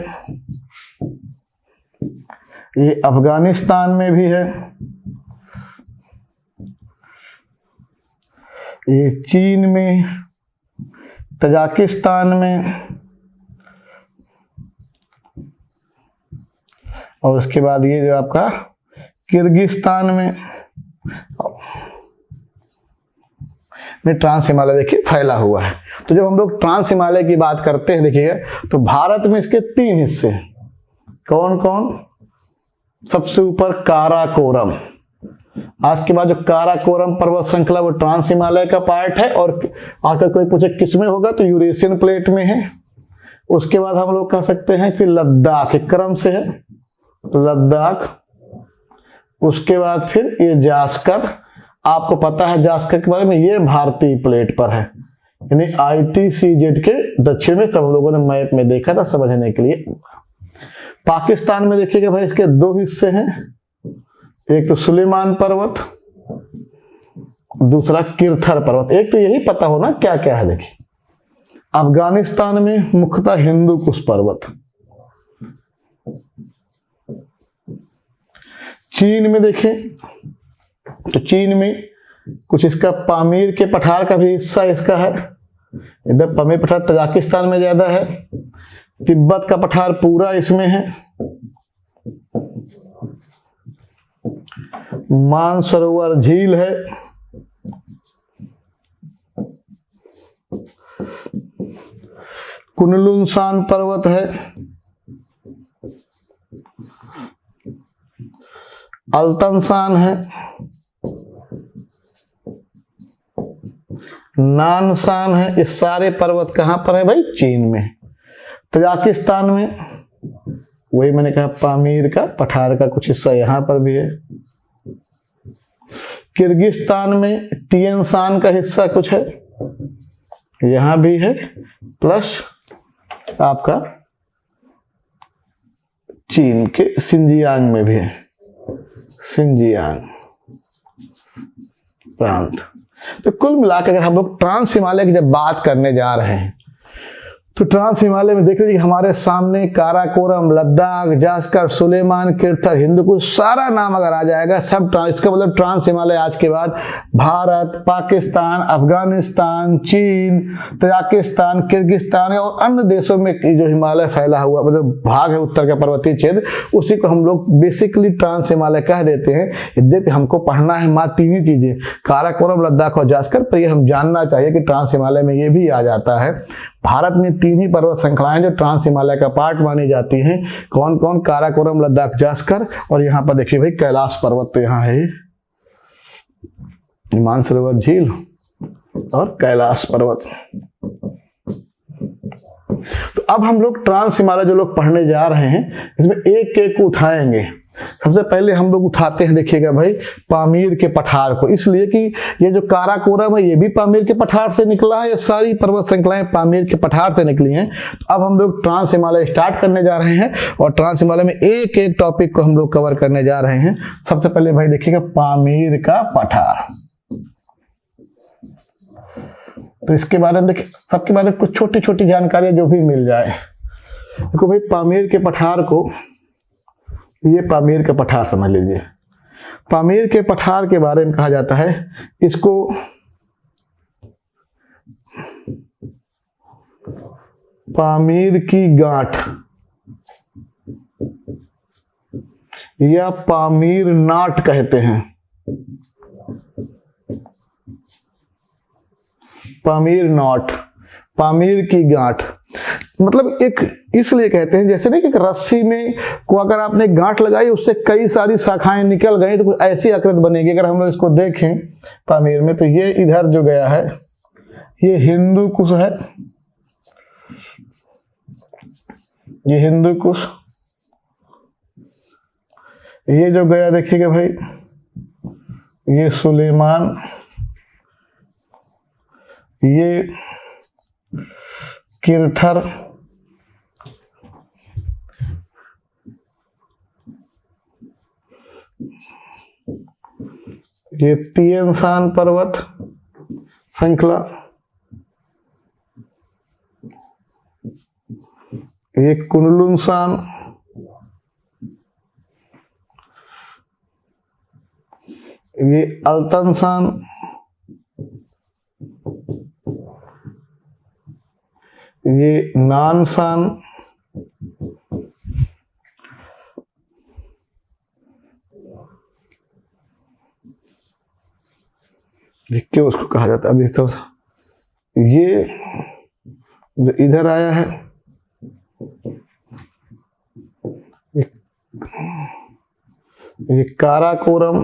ये अफगानिस्तान में भी है, ये चीन में, तजाकिस्तान में, और उसके बाद ये जो आपका किर्गिस्तान में ट्रांस हिमालय देखिए फैला हुआ है। तो जब हम लोग ट्रांस हिमालय की बात करते हैं देखिएगा तो भारत में इसके 3 हिस्से हैं। कौन कौन, सबसे ऊपर काराकोरम, आज के बाद जो काराकोरम पर्वत श्रृंखला वो ट्रांस हिमालय का पार्ट है, और आकर कोई पूछे किसमें होगा तो यूरेशियन प्लेट में है। उसके बाद हम लोग कह सकते हैं कि लद्दाख एक क्रम से है, लद्दाख। उसके बाद फिर ये जास्कर, आपको पता है जास्कर के बारे में, ये भारतीय प्लेट पर है, यानी ITCZ के दक्षिण में। सब लोगों ने मैप में देखा था समझने के लिए। पाकिस्तान में देखिएगा भाई इसके 2 हिस्से हैं, एक तो सुलेमान पर्वत, दूसरा किरथर पर्वत। एक तो यही पता होना क्या क्या है देखिए। अफगानिस्तान में मुख्यतः हिंदू कुश पर्वत, चीन में देखें तो चीन में कुछ इसका पामीर के पठार का भी हिस्सा इसका है। इधर पामीर पठार तजाकिस्तान में ज्यादा है। तिब्बत का पठार पूरा इसमें है। मानसरोवर झील है। कुनलुन पर्वत है। अल्तनशान है। नानशान है। ये सारे पर्वत कहां पर है भाई? चीन में। तजाकिस्तान में वही मैंने कहा पामीर का पठार का कुछ हिस्सा यहां पर भी है। किर्गिस्तान में तियनशान का हिस्सा कुछ है, यहां भी है, प्लस आपका चीन के सिंजियांग में भी है, सिंजियांग प्रांत। तो कुल मिलाकर अगर हम लोग ट्रांस हिमालय की जब बात करने जा रहे हैं तो ट्रांस हिमालय में देख लीजिए हमारे सामने काराकोरम, लद्दाख, जास्कर, सुलेमान, किरथर, हिंदुकुश, सारा नाम अगर आ जाएगा सब इसका मतलब ट्रांस हिमालय आज के बाद भारत, पाकिस्तान, अफगानिस्तान, चीन, तजाकिस्तान, किर्गिस्तान और अन्य देशों में जो हिमालय फैला हुआ मतलब भाग है उत्तर का पर्वतीय क्षेत्र, उसी को हम लोग बेसिकली ट्रांस हिमालय कह देते हैं। यद्यपि हमको पढ़ना है मात्र तीन ही चीजें, काराकोरम, लद्दाख और जास्कर, पर ये हम जानना चाहिए कि ट्रांस हिमालय में ये भी आ जाता है। भारत में तीन ही पर्वत श्रृंखलाएं जो ट्रांस हिमालय का पार्ट मानी जाती हैं। कौन कौन? काराकोरम, लद्दाख, जास्कर और यहाँ पर देखिए भाई कैलाश पर्वत तो यहाँ है, मानसरोवर झील और कैलाश पर्वत। तो अब हम लोग ट्रांस हिमालय जो लोग पढ़ने जा रहे हैं इसमें एक एक उठाएंगे। सबसे पहले हम लोग उठाते हैं, देखिएगा भाई, पामीर के पठार को, इसलिए कि ये जो काराकोरम है ये भी पामीर के पठार से निकला है, ये सारी पर्वत श्रृंखलाएं पामीर के पठार से निकली हैं। तो अब हम लोग ट्रांस हिमालय स्टार्ट करने जा रहे हैं और ट्रांस हिमालय में एक एक टॉपिक को हम लोग कवर करने जा रहे हैं। सबसे पहले भाई देखिएगा पामीर का पठार। तो इसके बारे में देखिए, सबके बारे में कुछ छोटी छोटी जानकारी जो भी मिल जाए। देखो भाई पामीर के पठार को, ये पामीर का पठार समझ लीजिए। पामीर के पठार के बारे में कहा जाता है इसको पामीर की गांठ या पामीर नाट कहते हैं। पामीर नाट, पामीर की गांठ, मतलब एक इसलिए कहते हैं जैसे ना कि रस्सी में को अगर आपने गांठ लगाई उससे कई सारी शाखाएं निकल गई तो कुछ ऐसी आकृति बनेगी। अगर हम लोग इसको देखें पामीर में तो ये इधर जो गया है ये हिंदुकुश है, ये हिंदुकुश, ये जो गया देखिएगा भाई ये सुलेमान, ये किरथर, ये तियनशान पर्वत श्रृंखला, ये कुनलुन, ये अल्तनशान, ये नानशान, क्यों उसको कहा जाता है अभी तो, ये जो इधर आया है ये काराकोरम,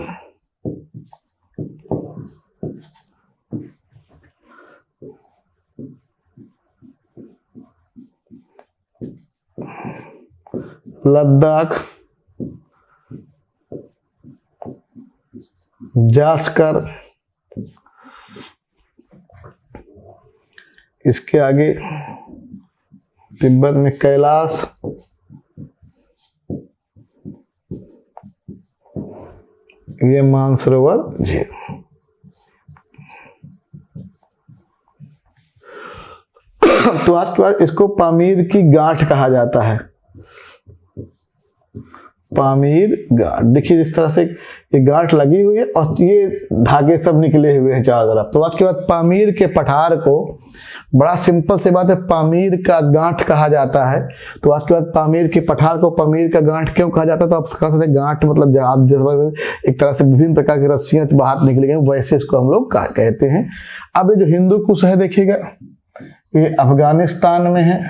लद्दाख, जास्कर, इसके आगे तिब्बत में कैलाश, ये मानसरोवर झील। तो आज के बाद इसको पामीर की गांठ कहा जाता है। पामीर घाट। देखिए इस तरह से ये गांठ लगी हुई है और ये धागे सब निकले हुए हैं चारों तरफ। तो आज के बाद पामीर के पठार को, बड़ा सिंपल सी बात है, पामीर का गांठ कहा जाता है। तो आज के बाद पामीर के पठार को पामीर का गांठ क्यों कहा जाता है? तो आप कह सकते हैं गांठ मतलब आप जैसे एक तरह से विभिन्न प्रकार की रस्सियां बाहर निकली गई, वैसे इसको हम लोग कहते हैं। अब ये जो हिंदू कुश है देखिएगा, ये अफगानिस्तान में है,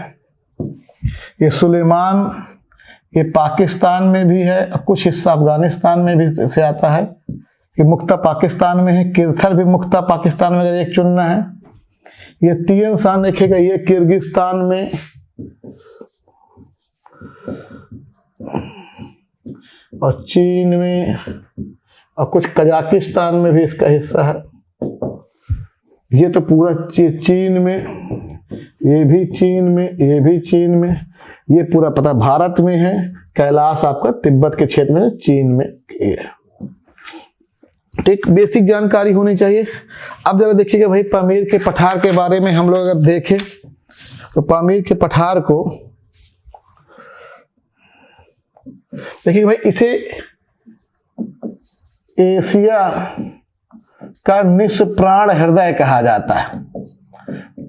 ये सुलेमान ये पाकिस्तान में भी है, कुछ हिस्सा अफगानिस्तान में भी से आता है, ये मुक्ता पाकिस्तान में है, किरथर भी मुक्ता पाकिस्तान में अगर एक चुनना है। ये तीन स्थान देखिएगा, ये किर्गिस्तान में, और चीन में, और कुछ कजाकिस्तान में भी इसका हिस्सा है। ये तो पूरा चीन में, ये भी चीन में, ये भी चीन में, ये पूरा पता भारत में है। कैलाश आपका तिब्बत के क्षेत्र में, चीन में ये। ठीक, बेसिक जानकारी होनी चाहिए। अब जरा देखिएगा भाई पामीर के पठार के बारे में हम लोग अगर देखें तो पामीर के पठार को देखिए भाई, इसे एशिया का निष्प्राण हृदय कहा जाता है।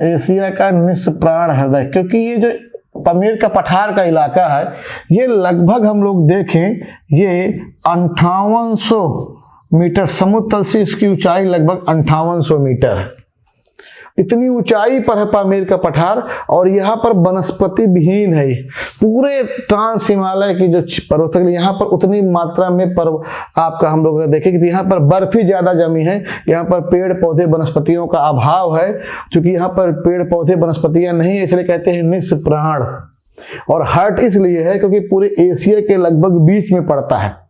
एशिया का निष्प्राण हृदय, क्योंकि ये जो पामीर का पठार का इलाका है, ये लगभग हम लोग देखें ये 5800 मीटर, समुद्र तल से इसकी ऊंचाई लगभग 5800 मीटर है। इतनी ऊंचाई पर है पामीर का पठार, और यहाँ पर वनस्पति विहीन है। पूरे ट्रांस हिमालय की जो पर्वत है, यहाँ पर उतनी मात्रा में आपका हम लोग देखें कि यहाँ पर बर्फ ही ज्यादा जमी है। यहाँ पर पेड़ पौधे वनस्पतियों का अभाव है। क्योंकि यहाँ पर पेड़ पौधे वनस्पतियां नहीं है, इसलिए कहते हैं निष्प्राण। और हर्ट इसलिए है क्योंकि पूरे एशिया के लगभग बीच में पड़ता है।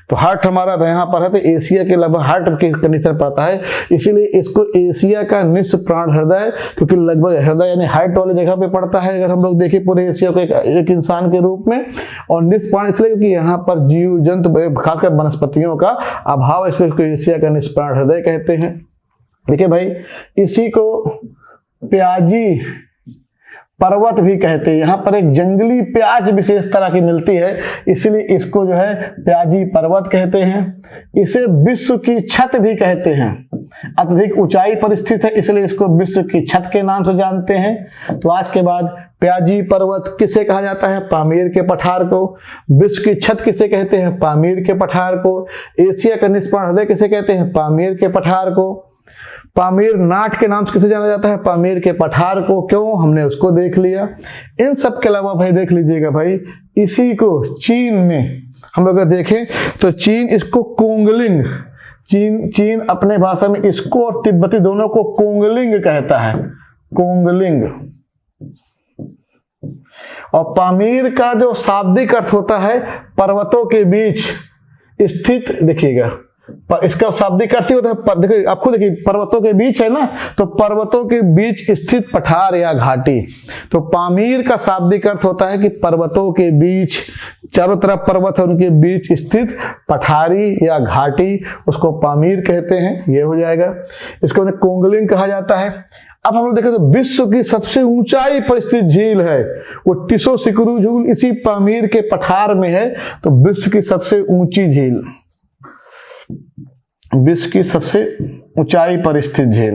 तो हर्ट हमारा यहाँ पर है, तो एशिया के लगभग हर्ट के कंडीशन पड़ता है, इसीलिए इसको एशिया का निष्प्राण हृदय, क्योंकि लगभग हृदय यानी हर्ट वाली जगह पे पड़ता है। अगर हम लोग देखें पूरे एशिया को एक इंसान के रूप में, और निष्प्राण इसलिए क्योंकि यहाँ पर जीव जंतु खासकर वनस्पतियों का अभाव, इसलिए इसको एशिया का निष्प्राण हृदय कहते हैं। देखिए भाई, इसी को प्याजी पर्वत भी कहते हैं। यहाँ पर एक जंगली प्याज विशेष तरह की मिलती है, इसलिए इसको जो है प्याजी पर्वत कहते हैं। इसे विश्व की छत भी कहते हैं। अत्यधिक ऊंचाई पर स्थित है, इसलिए इसको विश्व की छत के नाम से जानते हैं। तो आज के बाद प्याजी पर्वत किसे कहा जाता है? पामीर के पठार को। विश्व की छत किसे कहते हैं? पामीर के पठार को। एशिया का निष्प्राण हृदय किसे कहते हैं? पामीर के पठार को। पामीर नाट के नाम से किसे जाना जाता है? पामीर के पठार को। क्यों? हमने उसको देख लिया। इन सब के अलावा भाई देख लीजिएगा भाई, इसी को चीन में हम लोग देखें तो चीन इसको कोंगलिंग, चीन अपने भाषा में इसको और तिब्बती दोनों को कोंगलिंग कहता है, कोंगलिंग। और पामीर का जो शाब्दिक अर्थ होता है पर्वतों के बीच स्थित, देखिएगा इसका शाब्दिक अर्थ होता है, देखिए आपको देखिए पर्वतों के बीच है ना, तो पर्वतों के बीच स्थित पठार या घाटी। तो पामीर का शाब्दिक अर्थ होता है कि पर्वतों के बीच, चारों तरफ पर्वत है, उनके बीच स्थित पठारी या घाटी, उसको पामीर कहते हैं। ये हो जाएगा। इसको उन्हें कोंगलिंग कहा जाता है। अब हम लोग देखें तो विश्व की सबसे ऊंचाई पर स्थित झील है वो टिसो सिकुरू झील, इसी पामीर के पठार में है। तो विश्व की सबसे ऊंची झील, विश्व की सबसे ऊंचाई पर स्थित झील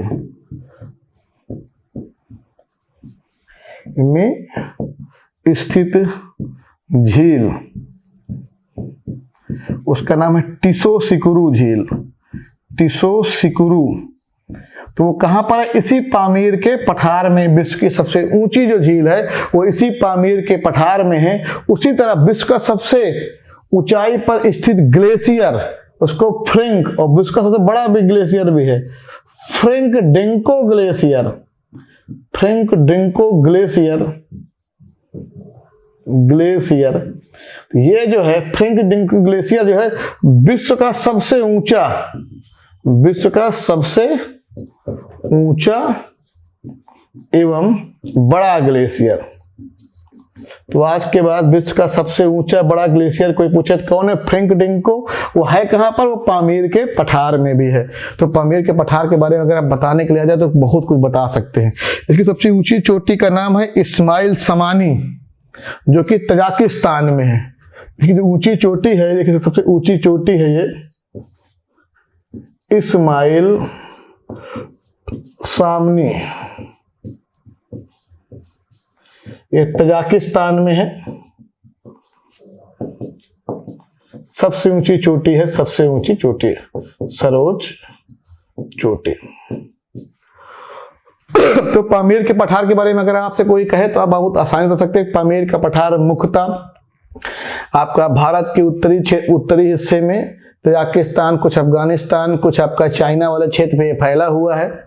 में स्थित झील, उसका नाम है टिसो सिकुरू झील, टिसो सिकुरू। तो वो कहां पर है? इसी पामीर के पठार में। विश्व की सबसे ऊंची जो झील है वो इसी पामीर के पठार में है। उसी तरह विश्व का सबसे ऊंचाई पर स्थित ग्लेशियर, उसको फ्रैंक, और विश्व का सबसे बड़ा भी ग्लेशियर भी है फ्रैंक डेंको ग्लेशियर, फ्रैंक डेंको ग्लेशियर, ग्लेशियर। ये जो है फ्रैंक डेंको ग्लेशियर जो है विश्व का सबसे ऊंचा, विश्व का सबसे ऊंचा एवं बड़ा ग्लेशियर। तो आज के बाद विश्व का सबसे ऊंचा बड़ा ग्लेशियर कोई पूछे तो कौन है? फ्रैंक डेंको। वो है कहां पर? वो पामीर के पठार में भी है। तो पामीर के पठार के बारे में अगर आप बताने के लिए आ जाए तो बहुत कुछ बता सकते हैं। इसकी सबसे ऊंची चोटी का नाम है इस्माइल समानी, जो कि तजाकिस्तान में है। इसकी जो ऊंची चोटी है, देखिए सबसे ऊंची चोटी है ये इस्माइल सामनी, ये तजाकिस्तान में है। सबसे ऊंची चोटी है, सबसे ऊंची चोटी है, सर्वोच्च चोटी। तो पामीर के पठार के बारे में अगर आपसे कोई कहे तो आप बहुत आसानी से सकते हैं। पामीर का पठार मुख्यतः आपका भारत के उत्तरी हिस्से में तजाकिस्तान, कुछ अफगानिस्तान, कुछ आपका चाइना वाले क्षेत्र में फैला हुआ है।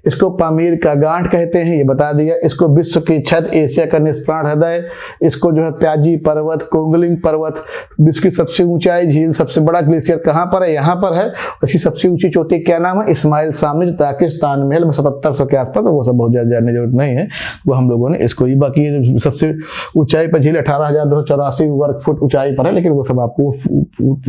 इसको पामीर का गांठ कहते हैं, ये बता दिया। इसको विश्व की छत, एशिया का निष्प्राण हृदय, इसको जो है त्याजी पर्वत, कोंगलिंग पर्वत, विश्व की सबसे ऊंचाई झील, सबसे बड़ा ग्लेशियर कहाँ पर है, यहाँ पर है। इसकी सबसे ऊंची चोटी क्या नाम है, इस्माइल सामनी, जो तजाकिस्तान में है, 7700 के आसपास। वो सब बहुत ज्यादा जानने की जरूरत नहीं है, वो हम लोगों ने इसको ही। बाकी सबसे ऊंचाई पर झील 18,284 वर्ग फुट ऊंचाई पर है, लेकिन वो सब आपको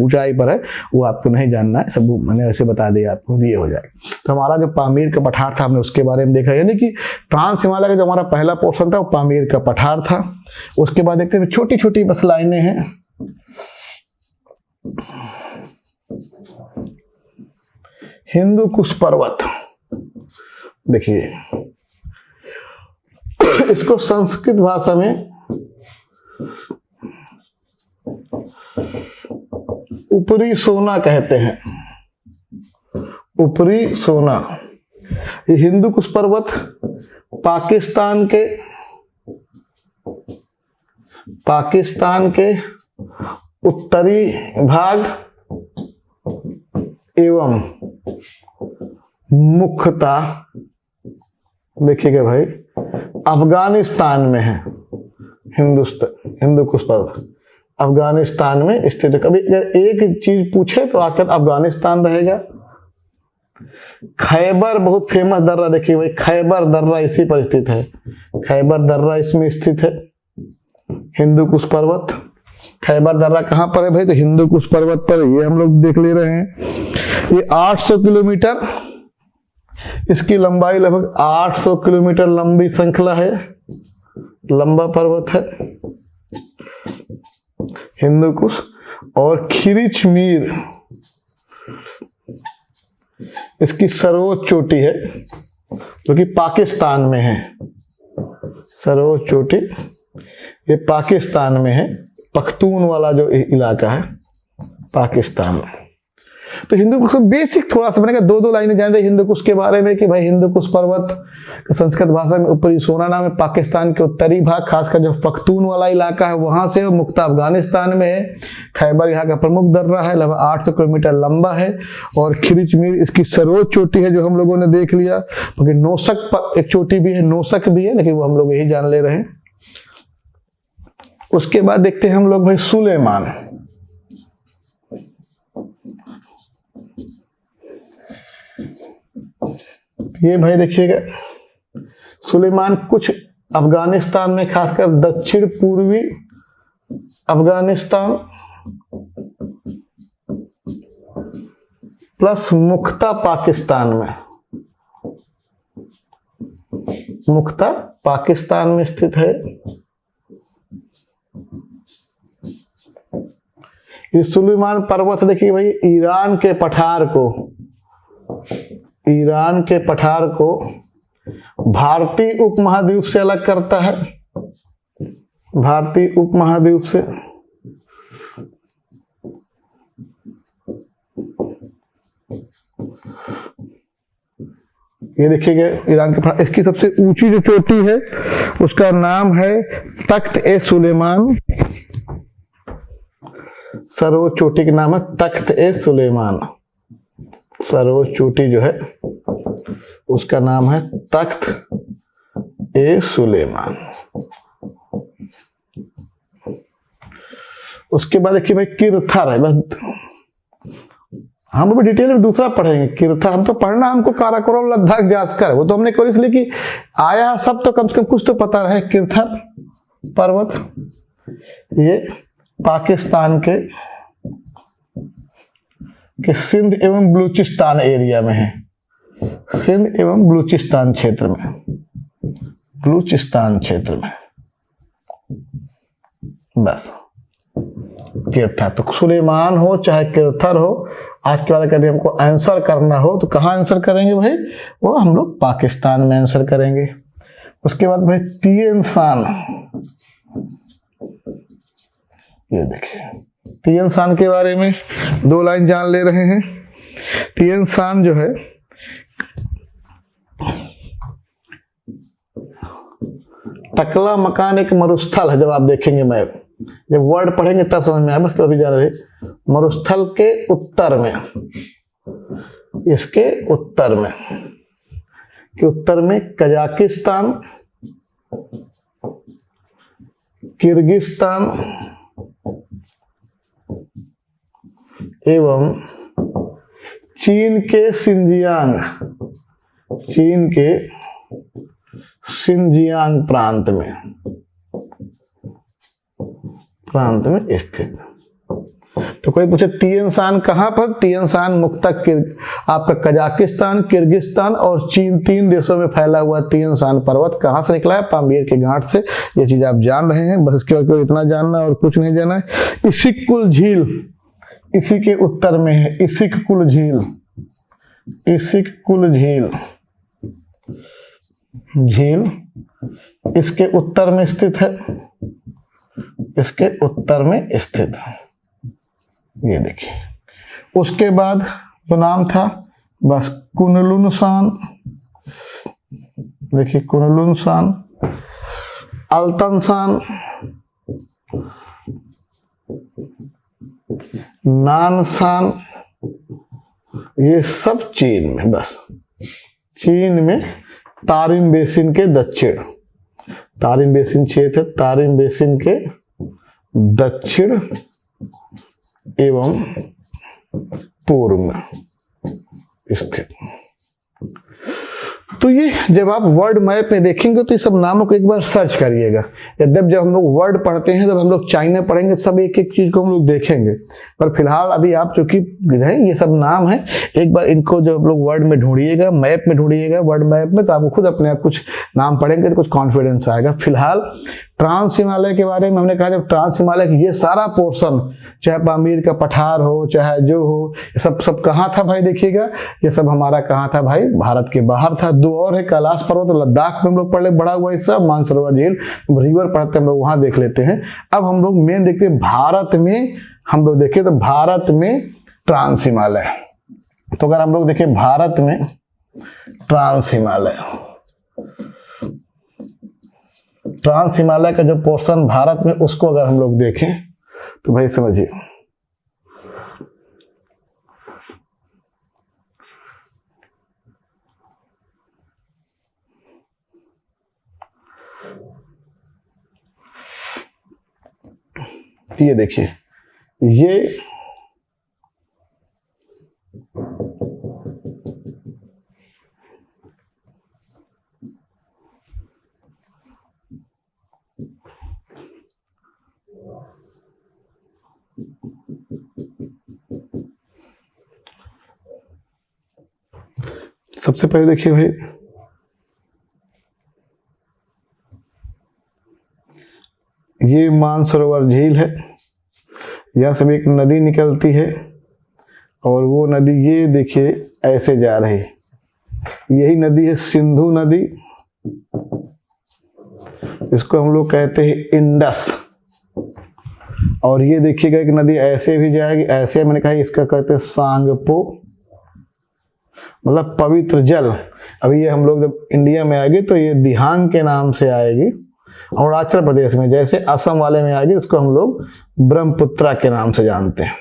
ऊंचाई पर है, वो आपको नहीं जानना है, सब मैंने वैसे बता दिया आपको, ये हो जाएगा। तो हमारा जो पामीर का पठार था हमने उसके बारे में देखा, यानी कि ट्रांस हिमालय का जो हमारा पहला पोर्शन था वो पामीर का पठार था। उसके बाद देखते हैं छोटी छोटी बस लाइनें हैं। हिंदू कुश पर्वत, देखिए इसको संस्कृत भाषा में ऊपरी सोना कहते हैं, ऊपरी सोना। ये हिंदू कुश पर्वत पाकिस्तान के उत्तरी भाग एवं मुख्यतः देखिएगा भाई अफगानिस्तान में है। हिंदू कुश पर्वत अफगानिस्तान में स्थित है। कभी अगर एक चीज पूछे तो आपके अफगानिस्तान रहेगा। खैबर बहुत फेमस दर्रा, देखिए भाई खैबर दर्रा इसी पर स्थित है, खैबर दर्रा इसमें स्थित है। हिंदू कुश पर्वत, खैबर दर्रा कहाँ पर है भाई, तो हिंदू कुश पर्वत पर, ये हम लोग देख ले रहे हैं। ये 800 किलोमीटर, इसकी लंबाई लगभग 800 किलोमीटर लंबी श्रृंखला है, लंबा पर्वत है हिंदू कुश। और खिरिच मीर इसकी सर्वोच्च चोटी है, जो कि पाकिस्तान में है। सर्वोच्च चोटी ये पाकिस्तान में है, पख्तून वाला जो इलाका है पाकिस्तान में। तो हिंदू कुश बेसिक थोड़ा सा बनेगा, दो लाइनें जान रहे हिंदू कुश के बारे में कि भाई हिंदू कुश पर्वत का संस्कृत भाषा में ऊपरी सोना नाम है। पाकिस्तान के उत्तरी भाग, खासकर जो पख्तून वाला इलाका है वहां से, मुख्यतः अफगानिस्तान में है। खैबर यहाँ का प्रमुख दर्रा है, लगभग 800 किलोमीटर लंबा है। और खिरिच मीर इसकी सर्वोच्च चोटी है, जो हम लोगों ने देख लिया। क्योंकि नोशक पर एक चोटी भी है, नोशक भी है, लेकिन वो हम लोग यही जान ले रहे हैं। उसके बाद देखते हैं हम लोग भाई सुलेमान। ये भाई देखिएगा सुलेमान कुछ अफगानिस्तान में, खासकर दक्षिण पूर्वी अफगानिस्तान प्लस मुख्यतः पाकिस्तान में, मुख्यतः पाकिस्तान में स्थित है। ये सुलेमान पर्वत देखिए भाई ईरान के पठार को भारतीय उपमहाद्वीप से अलग करता है, भारतीय उपमहाद्वीप से। ये देखिएगा ईरान के पठार, इसकी सबसे ऊंची जो चोटी है उसका नाम है तख्त ए सुलेमान। सर्वोच्च चोटी का नाम है तख्त ए सुलेमान। सर्वोच्च चोटी जो है उसका नाम है तख्त ए सुलेमान। उसके बाद देखिए भाई किरथर है, बस हम लोग डिटेल में दूसरा पढ़ेंगे। किरथर हम तो पढ़ना हमको काराकोरम लद्दाख जास्कर, वो तो हमने कोई इसलिए कि आया सब तो कम से कम कुछ तो पता रहे। किरथर पर्वत ये पाकिस्तान के सिंध एवं बलूचिस्तान एरिया में है, सिंध एवं बलूचिस्तान क्षेत्र में, बलूचिस्तान क्षेत्र में। बस किरथर। तो सुलेमान हो चाहे किरथर हो, आज के बाद कभी हमको आंसर करना हो तो कहाँ आंसर करेंगे भाई? वो हम लोग पाकिस्तान में आंसर करेंगे। उसके बाद भाई तिएन सान, ये देखिए तिएन सान के बारे में 2 लाइन जान ले रहे हैं। तिएन सान जो है टकला मकान एक मरुस्थल है। जब आप देखेंगे मैप, जब वर्ड पढ़ेंगे तब समझ में आए, बस कभी जान रहे। मरुस्थल के उत्तर में, इसके उत्तर में, के उत्तर में कजाकिस्तान, किर्गिस्तान एवं चीन के सिंजियांग, चीन के सिंजियांग प्रांत में स्थित। तो कोई पूछे तिएन सान कहाँ पर? तिएन सान मुख्यतः आपका कजाकिस्तान, किर्गिस्तान और चीन 3 देशों में फैला हुआ तिएन सान पर्वत कहाँ से निकला है? पामीर के घाट से। ये चीज आप जान रहे हैं, बस इसके बाद इतना जानना और कुछ नहीं जाना है। इसिक-कुल झील इसी के उत्तर में है। इसिक-कुल झील, इसिक-कुल झील इसके उत्तर में स्थित है, इसके उत्तर में स्थित है। ये देखिए। उसके बाद जो नाम था बस कुनलुन सान, देखिए कुनलुन सान, अल्तन सान, नानसान, ये सब चीन में, बस चीन में तारिम बेसिन के दक्षिण, तारिम बेसिन क्षेत्र, तारिम बेसिन के दक्षिण एवं पूर्व में स्थित। तो ये जब आप वर्ड मैप में देखेंगे तो ये सब नामों को एक बार सर्च करिएगा। जब हम लोग वर्ड पढ़ते हैं, जब हम लोग चाइना पढ़ेंगे, सब एक एक चीज को हम लोग देखेंगे। पर फिलहाल अभी आप चूंकि ये सब नाम है, एक बार इनको जब लोग वर्ड में ढूंढिएगा, मैप में ढूंढिएगा, वर्ड मैप में, तो आपको खुद अपने आप कुछ नाम पढ़ेंगे तो कुछ कॉन्फिडेंस आएगा। फिलहाल ट्रांस हिमालय के बारे में हमने कहा, जब ट्रांस हिमालय ये सारा पोर्शन, चाहे पामीर का पठार हो चाहे जो हो, ये सब कहाँ था भाई? देखिएगा ये सब हमारा कहाँ था भाई? भारत के बाहर था। 2 और है, कैलाश पर्वत लद्दाख में हम लोग पढ़ ले, बड़ा हुआ हिस्सा, मानसरोवर झील, रिवर पढ़ते हम लोग वहां देख लेते हैं। अब हम लोग मेन देखते हैं भारत में, हम लोग देखें तो भारत में ट्रांस हिमालय। तो अगर हम लोग देखें भारत में ट्रांस हिमालय, ट्रांस हिमालय का जो पोर्शन भारत में, उसको अगर हम लोग देखें तो भाई समझिए ये देखिए, ये सबसे पहले देखिए भाई, ये मानसरोवर झील है, यहाँ से भी एक नदी निकलती है और वो नदी ये देखिए ऐसे जा रही, यही नदी है सिंधु नदी, इसको हम लोग कहते हैं इंडस। और ये देखिएगा एक नदी ऐसे भी जाएगी, ऐसे मैंने कहा इसका कहते हैं सांगपो, मतलब पवित्र जल। अभी ये हम लोग जब इंडिया में आएगी तो ये दिहांग के नाम से आएगी, और अरुणाचल प्रदेश में जैसे असम वाले में आएगी उसको हम लोग ब्रह्मपुत्रा के नाम से जानते हैं।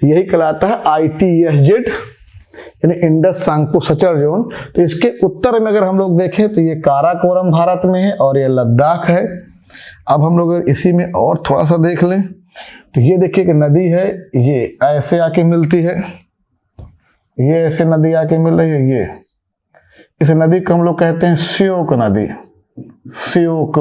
यही कहलाता है ITSZ यानी इंडस सांगपो सचर जोन। तो इसके उत्तर में अगर हम लोग देखें तो ये काराकोरम भारत में है और ये लद्दाख है। अब हम लोग इसी में और थोड़ा सा देख लें तो ये देखिए कि नदी है, ये ऐसे आके मिलती है, ये ऐसे नदी आके मिल रही है, ये इस नदी को हम लोग कहते हैं श्योक नदी। श्योक,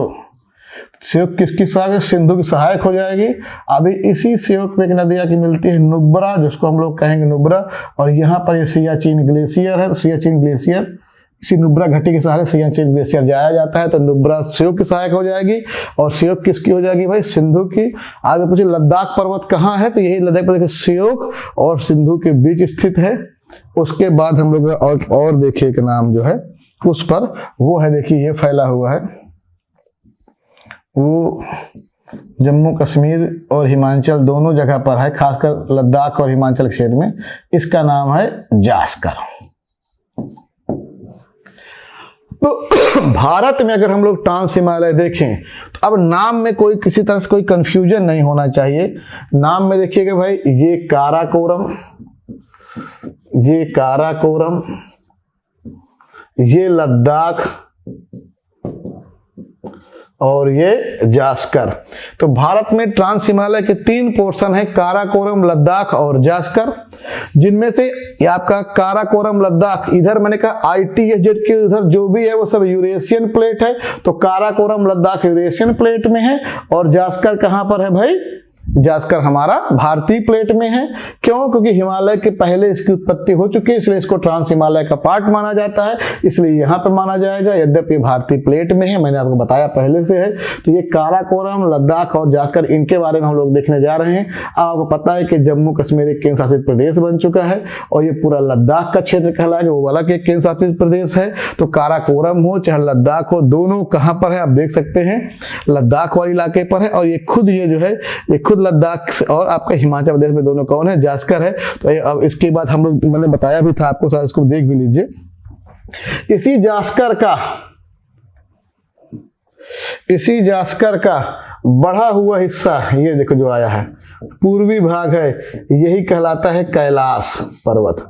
श्योक किसकी सहायक? सिंधु की सहायक हो जाएगी। अभी इसी श्योक में एक नदी आके मिलती है नुब्रा, जिसको हम लोग कहेंगे नुब्रा, और यहाँ पर ये सियाचिन ग्लेशियर है। तो सियाचिन ग्लेशियर इसी नुब्रा घाटी के सहारे सियाचिन ग्लेशियर जाया जाता है। तो नुब्रा श्योक की सहायक हो जाएगी और श्योक किसकी हो जाएगी भाई, सिंधु की। आगे पूछे लद्दाख पर्वत कहाँ है, तो यही लद्दाख पर्वत श्योक और सिंधु के बीच स्थित है। उसके बाद हम लोग और देखिए एक नाम जो है उस पर, वो है देखिए ये फैला हुआ है, वो जम्मू कश्मीर और हिमाचल दोनों जगह पर है, खासकर लद्दाख और हिमाचल क्षेत्र में। इसका नाम है जास्कर। तो भारत में अगर हम लोग ट्रांस हिमालय देखें तो अब नाम में कोई किसी तरह से कोई कंफ्यूजन नहीं होना चाहिए। नाम में देखिएगा भाई, ये काराकोरम, ये काराकोरम, ये लद्दाख और ये जास्कर। तो भारत में ट्रांस हिमालय के 3 पोर्शन है, काराकोरम, लद्दाख और जास्कर, जिनमें से ये आपका काराकोरम लद्दाख, इधर मैंने कहा ITSZ के उधर जो भी है वो सब यूरेशियन प्लेट है। तो काराकोरम लद्दाख यूरेशियन प्लेट में है और जास्कर कहां पर है भाई, जास्कर हमारा भारतीय प्लेट में है। क्यों, क्योंकि हिमालय के पहले इसकी उत्पत्ति हो चुकी है, इसलिए इसको ट्रांस हिमालय का पार्ट माना जाता है, इसलिए यहाँ पे माना जाएगा, यद्यपि भारतीय प्लेट में है, मैंने आपको बताया पहले से है। तो ये काराकोरम, लद्दाख और जास्कर, इनके बारे में हम लोग देखने जा रहे हैं। आपको पता है कि जम्मू कश्मीर एक केंद्र शासित प्रदेश बन चुका है और ये पूरा लद्दाख का क्षेत्र कहलाएगा, वो वाला के केंद्र शासित प्रदेश है। तो काराकोरम हो चाहे लद्दाख हो, दोनों कहाँ पर है आप देख सकते हैं, लद्दाख वाले इलाके पर है। और ये खुद ये जो है, ये खुद लद्दाख और आपका हिमाचल प्रदेश में दोनों कौन है, जास्कर है। तो अब इसके बाद हम लोग, मैंने बताया भी था आपको, साथ इसको देख भी लीजिए। इसी जास्कर का बढ़ा हुआ हिस्सा ये देखो जो आया है, पूर्वी भाग है, यही कहलाता है कैलाश पर्वत।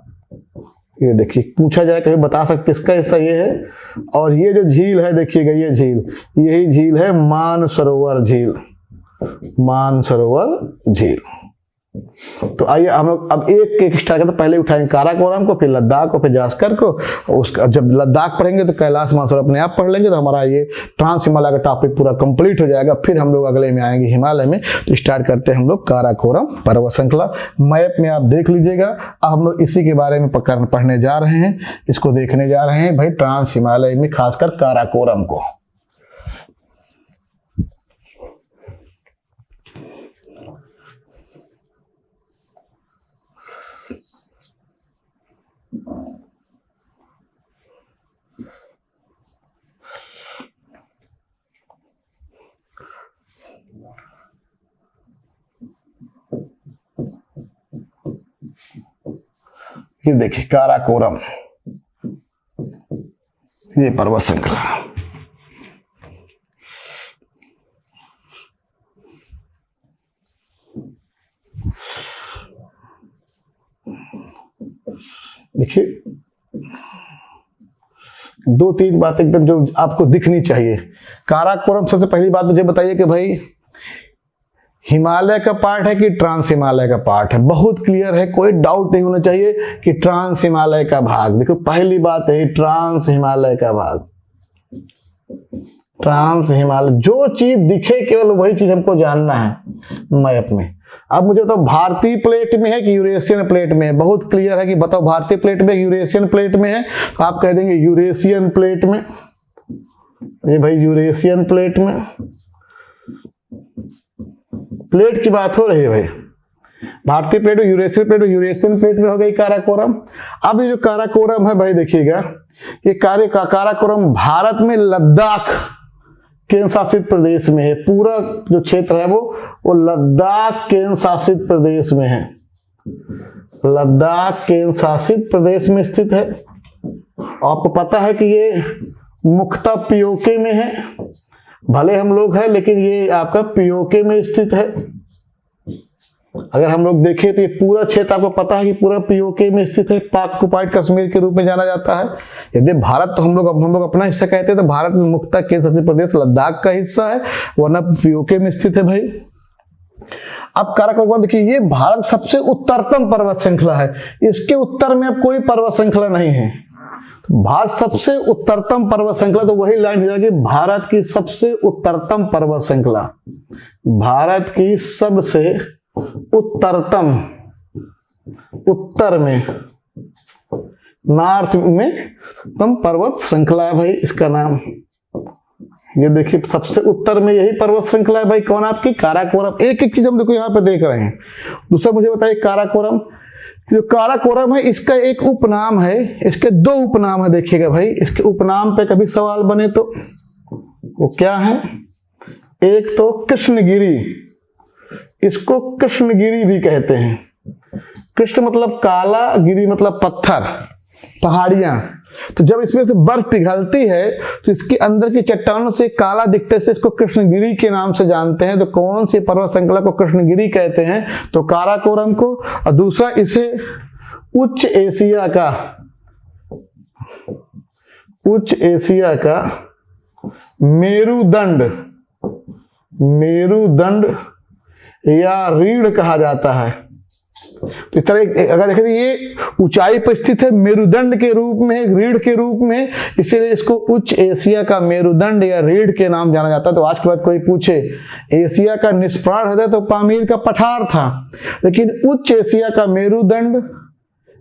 ये देखिए, पूछा जाए कहीं बता सकते किसका हिस्सा ये है। और ये जो झील है देखिएगा, ये झील, यही झील है मानसरोवर झील, मानसरोवर झील। तो आइए हम लोग अब एक एक स्टार्ट करते, पहले उठाएंगे काराकोरम को, फिर लद्दाख को, फिर जास्कर को। उसका जब लद्दाख पढ़ेंगे तो कैलाश मानसरोवर अपने आप पढ़ लेंगे, तो हमारा ये ट्रांस हिमालय का टॉपिक पूरा कंप्लीट हो जाएगा। फिर हम लोग अगले में आएंगे हिमालय में। तो स्टार्ट करते हैं हम लोग काराकोरम पर्वत श्रृंखला। मैप में आप देख लीजिएगा, अब हम लोग इसी के बारे में पढ़ने जा रहे हैं, इसको देखने जा रहे हैं भाई, ट्रांस हिमालय में खासकर काराकोरम को। ये देखिए काराकोरम, ये पर्वत श्रृंखला। देखिए 2-3 बात एकदम जो आपको दिखनी चाहिए। काराकोरम, सबसे पहली बात मुझे बताइए कि भाई हिमालय का पार्ट है कि ट्रांस हिमालय का पार्ट है। बहुत क्लियर है, कोई डाउट नहीं होना चाहिए कि ट्रांस हिमालय का भाग। देखो पहली बात है ट्रांस हिमालय का भाग, ट्रांस हिमालय, जो चीज दिखे केवल वही चीज हमको जानना है मैप में। अब मुझे बताओ भारतीय प्लेट में है कि यूरेशियन प्लेट में है। बहुत क्लियर है कि बताओ भारतीय प्लेट में यूरेशियन प्लेट में है, तो आप कह देंगे यूरेशियन प्लेट में। ये भाई यूरेशियन प्लेट में, प्लेट की बात हो रही है भाई, भारतीय प्लेट में, यूरेशियन प्लेट में, यूरेशियन प्लेट में हो गई काराकोरम। अब ये जो काराकोरम है भाई देखिएगा, ये काराकोरम भारत में लद्दाख केंद्र शासित प्रदेश में है। पूरा जो क्षेत्र है वो लद्दाख केंद्र शासित प्रदेश में है, लद्दाख केंद्र शासित प्रदेश में स्थित है। आपको पता है कि ये मुख्यतः पीओके में है, भले हम लोग हैं लेकिन ये आपका पीओके में स्थित है। अगर हम लोग देखें तो ये पूरा क्षेत्र आपको पता है कि पूरा पीओके में स्थित है, पाक ऑक्युपाइड कश्मीर के रूप में जाना जाता है। यदि भारत तो हम लोग अपना हिस्सा कहते हैं, तो भारत में मुख्यतः केंद्र शासित प्रदेश लद्दाख का हिस्सा है, वरना पीओके में स्थित है भाई। अब काराकोरम देखिए, ये भारत सबसे उत्तरतम पर्वत श्रृंखला है, इसके उत्तर में अब कोई पर्वत श्रृंखला नहीं है। भारत सबसे उत्तरतम पर्वत श्रृंखला, तो वही लाइन हो जाएगी भारत की सबसे उत्तरतम पर्वत श्रृंखला, भारत की सबसे उत्तरतम, उत्तर में नॉर्थ में पर्वत श्रृंखला है भाई इसका नाम। ये देखिए सबसे उत्तर में यही पर्वत श्रृंखला है भाई, कौन आपकी काराकोरम। एक एक चीज हम देखो यहाँ पे देख रहे हैं। दूसरा मुझे बताइए काराकोरम, जो काराकोरम है इसका एक उपनाम है, इसके दो उपनाम है। देखिएगा भाई इसके उपनाम पे कभी सवाल बने तो वो क्या है, एक तो कृष्णगिरी, इसको कृष्णगिरी भी कहते हैं। कृष्ण मतलब काला, गिरी मतलब पत्थर, पहाड़ियां। तो जब इसमें से बर्फ पिघलती है तो इसके अंदर की चट्टानों से काला दिखते से इसको कृष्णगिरी के नाम से जानते हैं। तो कौन सी पर्वत श्रृंखला को कृष्णगिरी कहते हैं, तो काराकोरम को। और दूसरा इसे उच्च एशिया का मेरुदंड या रीढ़ कहा जाता है। तो इस तरह अगर देखें तो ये ऊंचाई पर स्थित है, मेरुदंड के रूप में, रीढ़ के रूप में, इसीलिए इसको उच्च एशिया का मेरुदंड या रीढ़ के नाम जाना जाता है। तो आज के बाद कोई पूछे एशिया का निष्प्राण हृदय तो पामीर का पठार था, लेकिन उच्च एशिया का मेरुदंड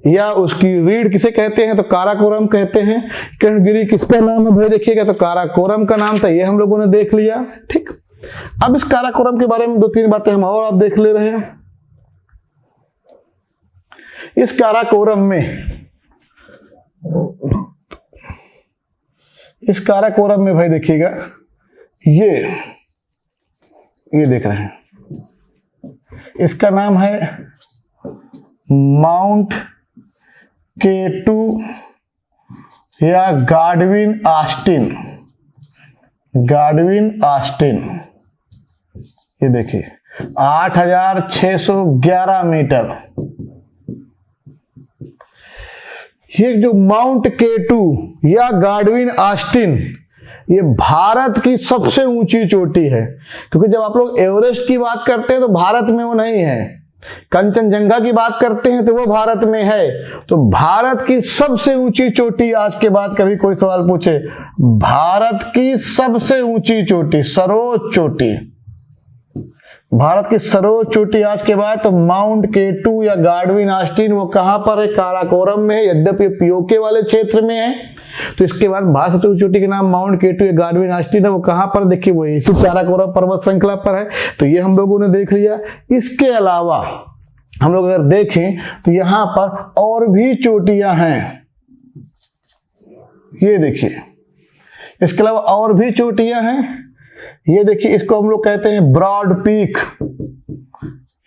या उसकी रीढ़ किसे कहते हैं, तो काराकोरम कहते हैं। कृष्णगिरी किसका नाम है भाई, देखिएगा तो काराकोरम का नाम था, ये हम लोगों ने देख लिया। ठीक, अब इस काराकोरम के बारे में दो तीन बातें हम और आप देख ले रहे हैं। इस काराकोरम में भाई देखिएगा ये देख रहे हैं, इसका नाम है माउंट K2 या गाडविन ऑस्टिन। ये देखिए 8611 मीटर। ये जो माउंट K2 या गाडविन ऑस्टिन ये भारत की सबसे ऊंची चोटी है, क्योंकि जब आप लोग एवरेस्ट की बात करते हैं तो भारत में वो नहीं है, कंचनजंगा की बात करते हैं तो वो भारत में है। तो भारत की सबसे ऊंची चोटी, आज के बाद कभी कोई सवाल पूछे, भारत की सबसे ऊंची चोटी, सर्वोच्च चोटी, भारत की सर्वोच्च चोटी आज के बाद तो माउंट K2 या गाडविन ऑस्टिन, वो कहां पर है, काराकोरम में है। यद्यपि पीओके वाले क्षेत्र में है, तो इसके बाद भारत सबसे ऊंची चोटी के नाम माउंट K2 या गाडविन ऑस्टिन है, वो कहां पर, देखिए वो इसी काराकोरम पर्वत श्रृंखला पर है। तो ये हम लोगों ने देख लिया। इसके अलावा हम लोग अगर देखें तो यहां पर और भी चोटियां हैं, ये देखिए, इसके अलावा और भी चोटियां हैं। ये देखिए, इसको हम लोग कहते हैं ब्रॉड पीक।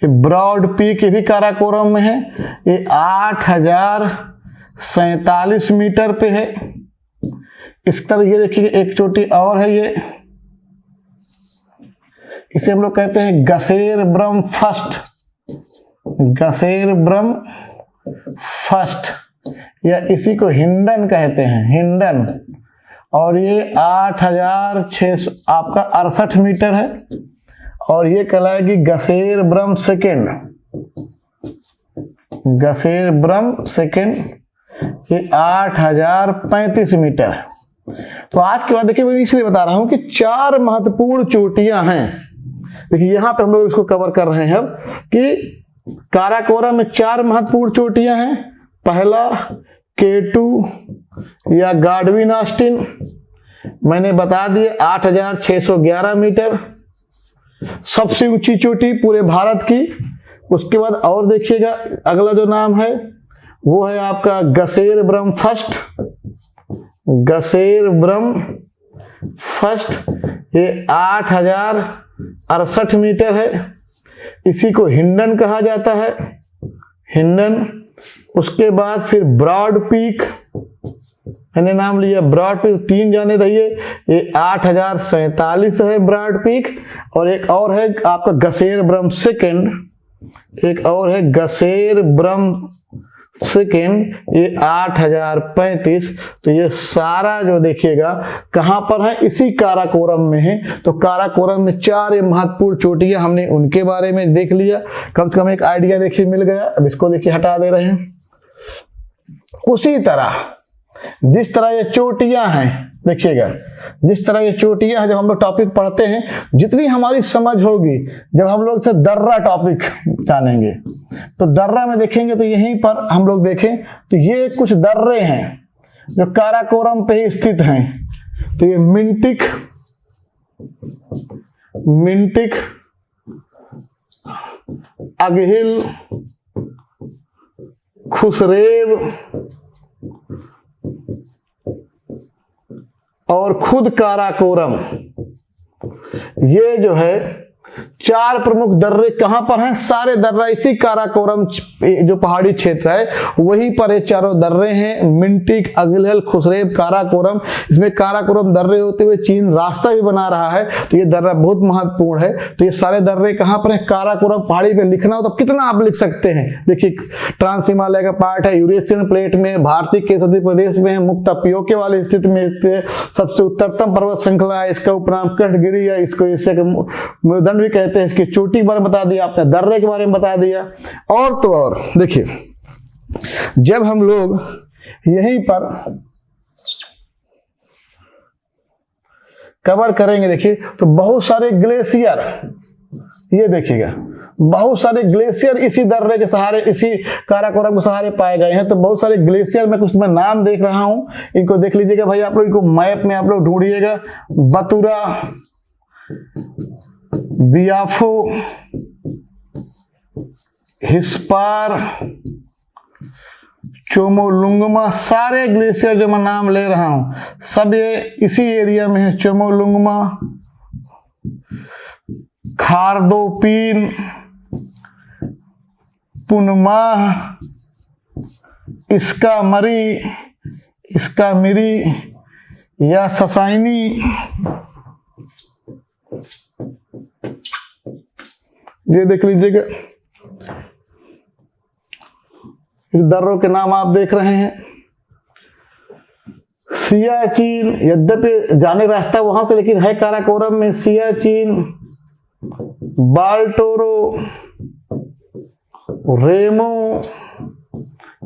ब्रॉड पीक ये भी काराकोरम में है। ये 8047 मीटर पे है। इस तरह ये देखिए एक चोटी और है, ये इसे हम लोग कहते हैं गसेरब्रम फर्स्ट, या इसी को हिंडन कहते हैं, हिंडन। और ये 8668 मीटर है। और ये कहलाएगी गसेरब्रम सेकेंड, ये 8035 मीटर है। तो आज के बाद देखिए मैं इसलिए बता रहा हूं कि 4 महत्वपूर्ण चोटियां हैं। देखिए यहां पे हम लोग इसको कवर कर रहे हैं अब कि काराकोरम में 4 महत्वपूर्ण चोटियां हैं। पहला K2 या गाडविन ऑस्टिन, मैंने बता दिए 8611 मीटर, सबसे ऊंची चोटी पूरे भारत की। उसके बाद और देखिएगा अगला जो नाम है वो है आपका गसेरब्रम फर्स्ट, ये 8068 मीटर है। इसी को हिंडन कहा जाता है, हिंडन। उसके बाद फिर ब्रॉड पीक, मैंने नाम लिया ब्रॉड पीक, 3 जाने रहिए, ये 8047 है ब्रॉड पीक। और एक और है आपका गसेरब्रम सेकेंड, ये 8035। तो ये सारा जो देखिएगा कहां पर है, इसी काराकोरम में है। तो काराकोरम में 4 महत्वपूर्ण चोटियां हमने उनके बारे में देख लिया, कम से कम एक आइडिया देखिए मिल गया। अब इसको देखिए हटा दे रहे हैं। उसी तरह जिस तरह ये चोटियां हैं, देखिएगा जिस तरह ये चोटियां हैं, जब हम लोग टॉपिक पढ़ते हैं, जितनी हमारी समझ होगी, जब हम लोग से दर्रा टॉपिक जानेंगे, तो दर्रा में देखेंगे तो यहीं पर हम लोग देखें तो ये कुछ दर्रे हैं जो काराकोरम पे ही स्थित हैं। तो ये मिंटिक, अगहिल, खुसरेब और खुद काराकोरम, ये जो है 4 प्रमुख दर्रे कहां पर हैं? सारे दर्रा इसी काराकोरम जो पहाड़ी क्षेत्र है वहीं पर ये चारों दर्रे हैं, मिंटिक, अगहिल, खुसरेब, काराकोरम। इसमें काराकोरम दर्रे होते हुए चीन रास्ता भी बना रहा है, तो ये दर्रा बहुत महत्वपूर्ण है। तो ये सारे दर्रे कहां पर है? काराकोरम पहाड़ी पे। लिखना हो तो कितना आप लिख सकते हैं? देखिए, ट्रांस हिमालय का पार्ट है, यूरेशियन प्लेट में, भारतीय केसरी प्रदेश में है, मुक्त तपियोके वाली स्थिति में स्थित है, सबसे उत्तरतम पर्वत श्रृंखला है, इसका उपनाम कृष्णगिरी है, इसको एशिया का मेरुदंड भी कहते हैं। इसकी चोटी के बारे में बता दिया आपने, दर्रे के बारे में बता दिया। और तो और देखिए, जब हम लोग यहीं पर कवर करेंगे, देखिए तो बहुत सारे ग्लेशियर, ये देखिएगा बहुत सारे ग्लेशियर इसी दर्रे के सहारे, इसी काराकोरम के सहारे पाए गए हैं। तो बहुत सारे ग्लेशियर में कुछ मैं नाम देख रहा हूं, इनको देख लीजिएगा भाई आप लोग, इनको मैप में आप लोग ढूंढिएगा। बतुरा, बियाफो, हिस्पार, चोमोलुंगमा, सारे ग्लेशियर जो मैं नाम ले रहा हूं सब ये इसी एरिया में है। चोमोलुंगमा, खारदोपीन, पुनमाह, इसका मिरी या ससाइनी, ये देख लीजिएगा दर्रों के नाम आप देख रहे हैं। सियाचिन, यद्यपि जाने रास्ता वहां से लेकिन है काराकोरम में। सियाचिन, बाल्टोरो, रेमो,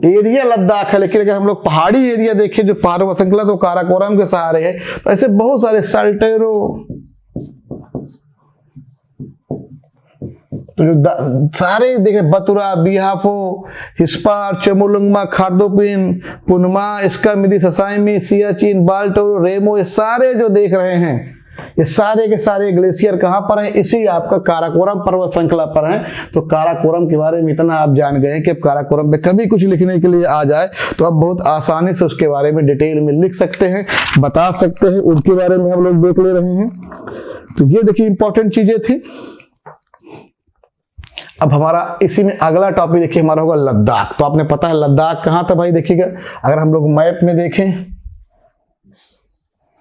एरिया लद्दाख है, लेकिन अगर हम लोग पहाड़ी एरिया देखें जो पर्वत श्रृंखला तो काराकोरम के सहारे है, तो ऐसे बहुत सारे, सल्टेरो, सारे देखे, बतुरा, बिहाफो, हिस्पार, चोमोलुंगमा, खारदोपिन, पुनमा, इसका मिरी, ससाइमी, सियाचिन, बाल्टोरो, रेमो, ये सारे जो देख रहे हैं ये सारे के सारे ग्लेशियर कहां पर हैं? इसी आपका काराकोरम पर्वत श्रृंखला पर हैं। तो काराकोरम के बारे में इतना आप जान गए कि अब काराकोरम पे कभी कुछ लिखने के लिए आ जाए तो आप बहुत आसानी से उसके बारे में डिटेल में लिख सकते हैं, बता सकते हैं, उनके बारे में हम लोग देख ले रहे हैं। तो ये देखिए इंपॉर्टेंट चीजें थी। अब हमारा इसी में अगला टॉपिक देखिए हमारा होगा लद्दाख। तो आपने पता है लद्दाख कहां था भाई? देखिएगा अगर हम लोग मैप में देखें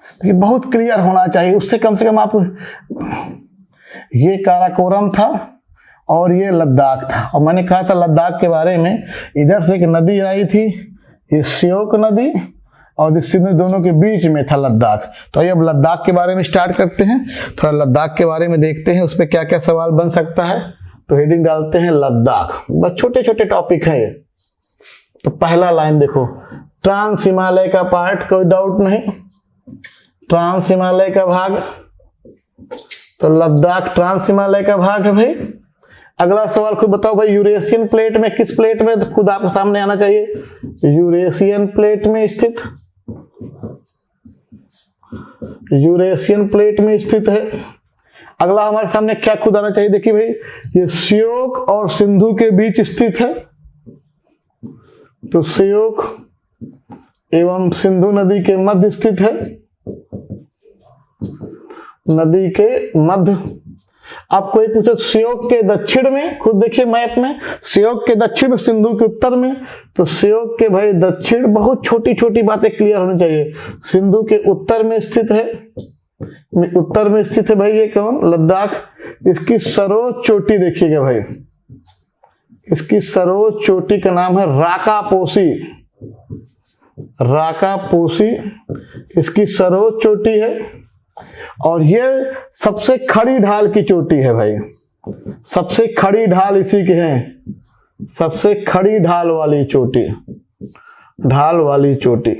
तो ये बहुत क्लियर होना चाहिए, उससे कम से कम आप, ये काराकोरम था और ये लद्दाख था। और मैंने कहा था लद्दाख के बारे में, इधर से एक नदी आई थी, ये श्योक नदी, और इस दोनों के बीच में था लद्दाख। तो ये अब लद्दाख के बारे में स्टार्ट करते हैं, थोड़ा लद्दाख के बारे में देखते हैं उसमें क्या क्या सवाल बन सकता है। तो हेडिंग डालते हैं लद्दाख, बस छोटे छोटे टॉपिक है ये। तो पहला लाइन देखो, ट्रांस हिमालय का पार्ट, कोई डाउट नहीं, ट्रांस हिमालय का भाग, तो लद्दाख ट्रांस हिमालय का भाग है भाई। अगला सवाल खुद बताओ भाई, यूरेशियन प्लेट में, किस प्लेट में? तो खुद आपके सामने आना चाहिए, यूरेशियन प्लेट में स्थित, यूरेशियन प्लेट में स्थित है। अगला हमारे सामने क्या खुद आना चाहिए? देखिए भाई, ये श्योक और सिंधु के बीच स्थित है, तो श्योक एवं सिंधु नदी के मध्य स्थित है, नदी के मध्य। आप कोई पूछे श्योक के दक्षिण में, खुद देखिए मैप में, श्योक के दक्षिण में, सिंधु के उत्तर में, तो श्योक के भाई दक्षिण, बहुत छोटी छोटी बातें क्लियर होनी चाहिए, सिंधु के उत्तर में स्थित है, उत्तर में स्थित है भाई ये कौन? लद्दाख। इसकी सर्वोच्च चोटी देखिएगा भाई, इसकी सर्वोच्च चोटी का नाम है राकापोसी, राकापोसी इसकी सर्वोच्च चोटी है। और ये सबसे खड़ी ढाल की चोटी है भाई, सबसे खड़ी ढाल इसी के हैं, सबसे खड़ी ढाल वाली चोटी, ढाल वाली चोटी।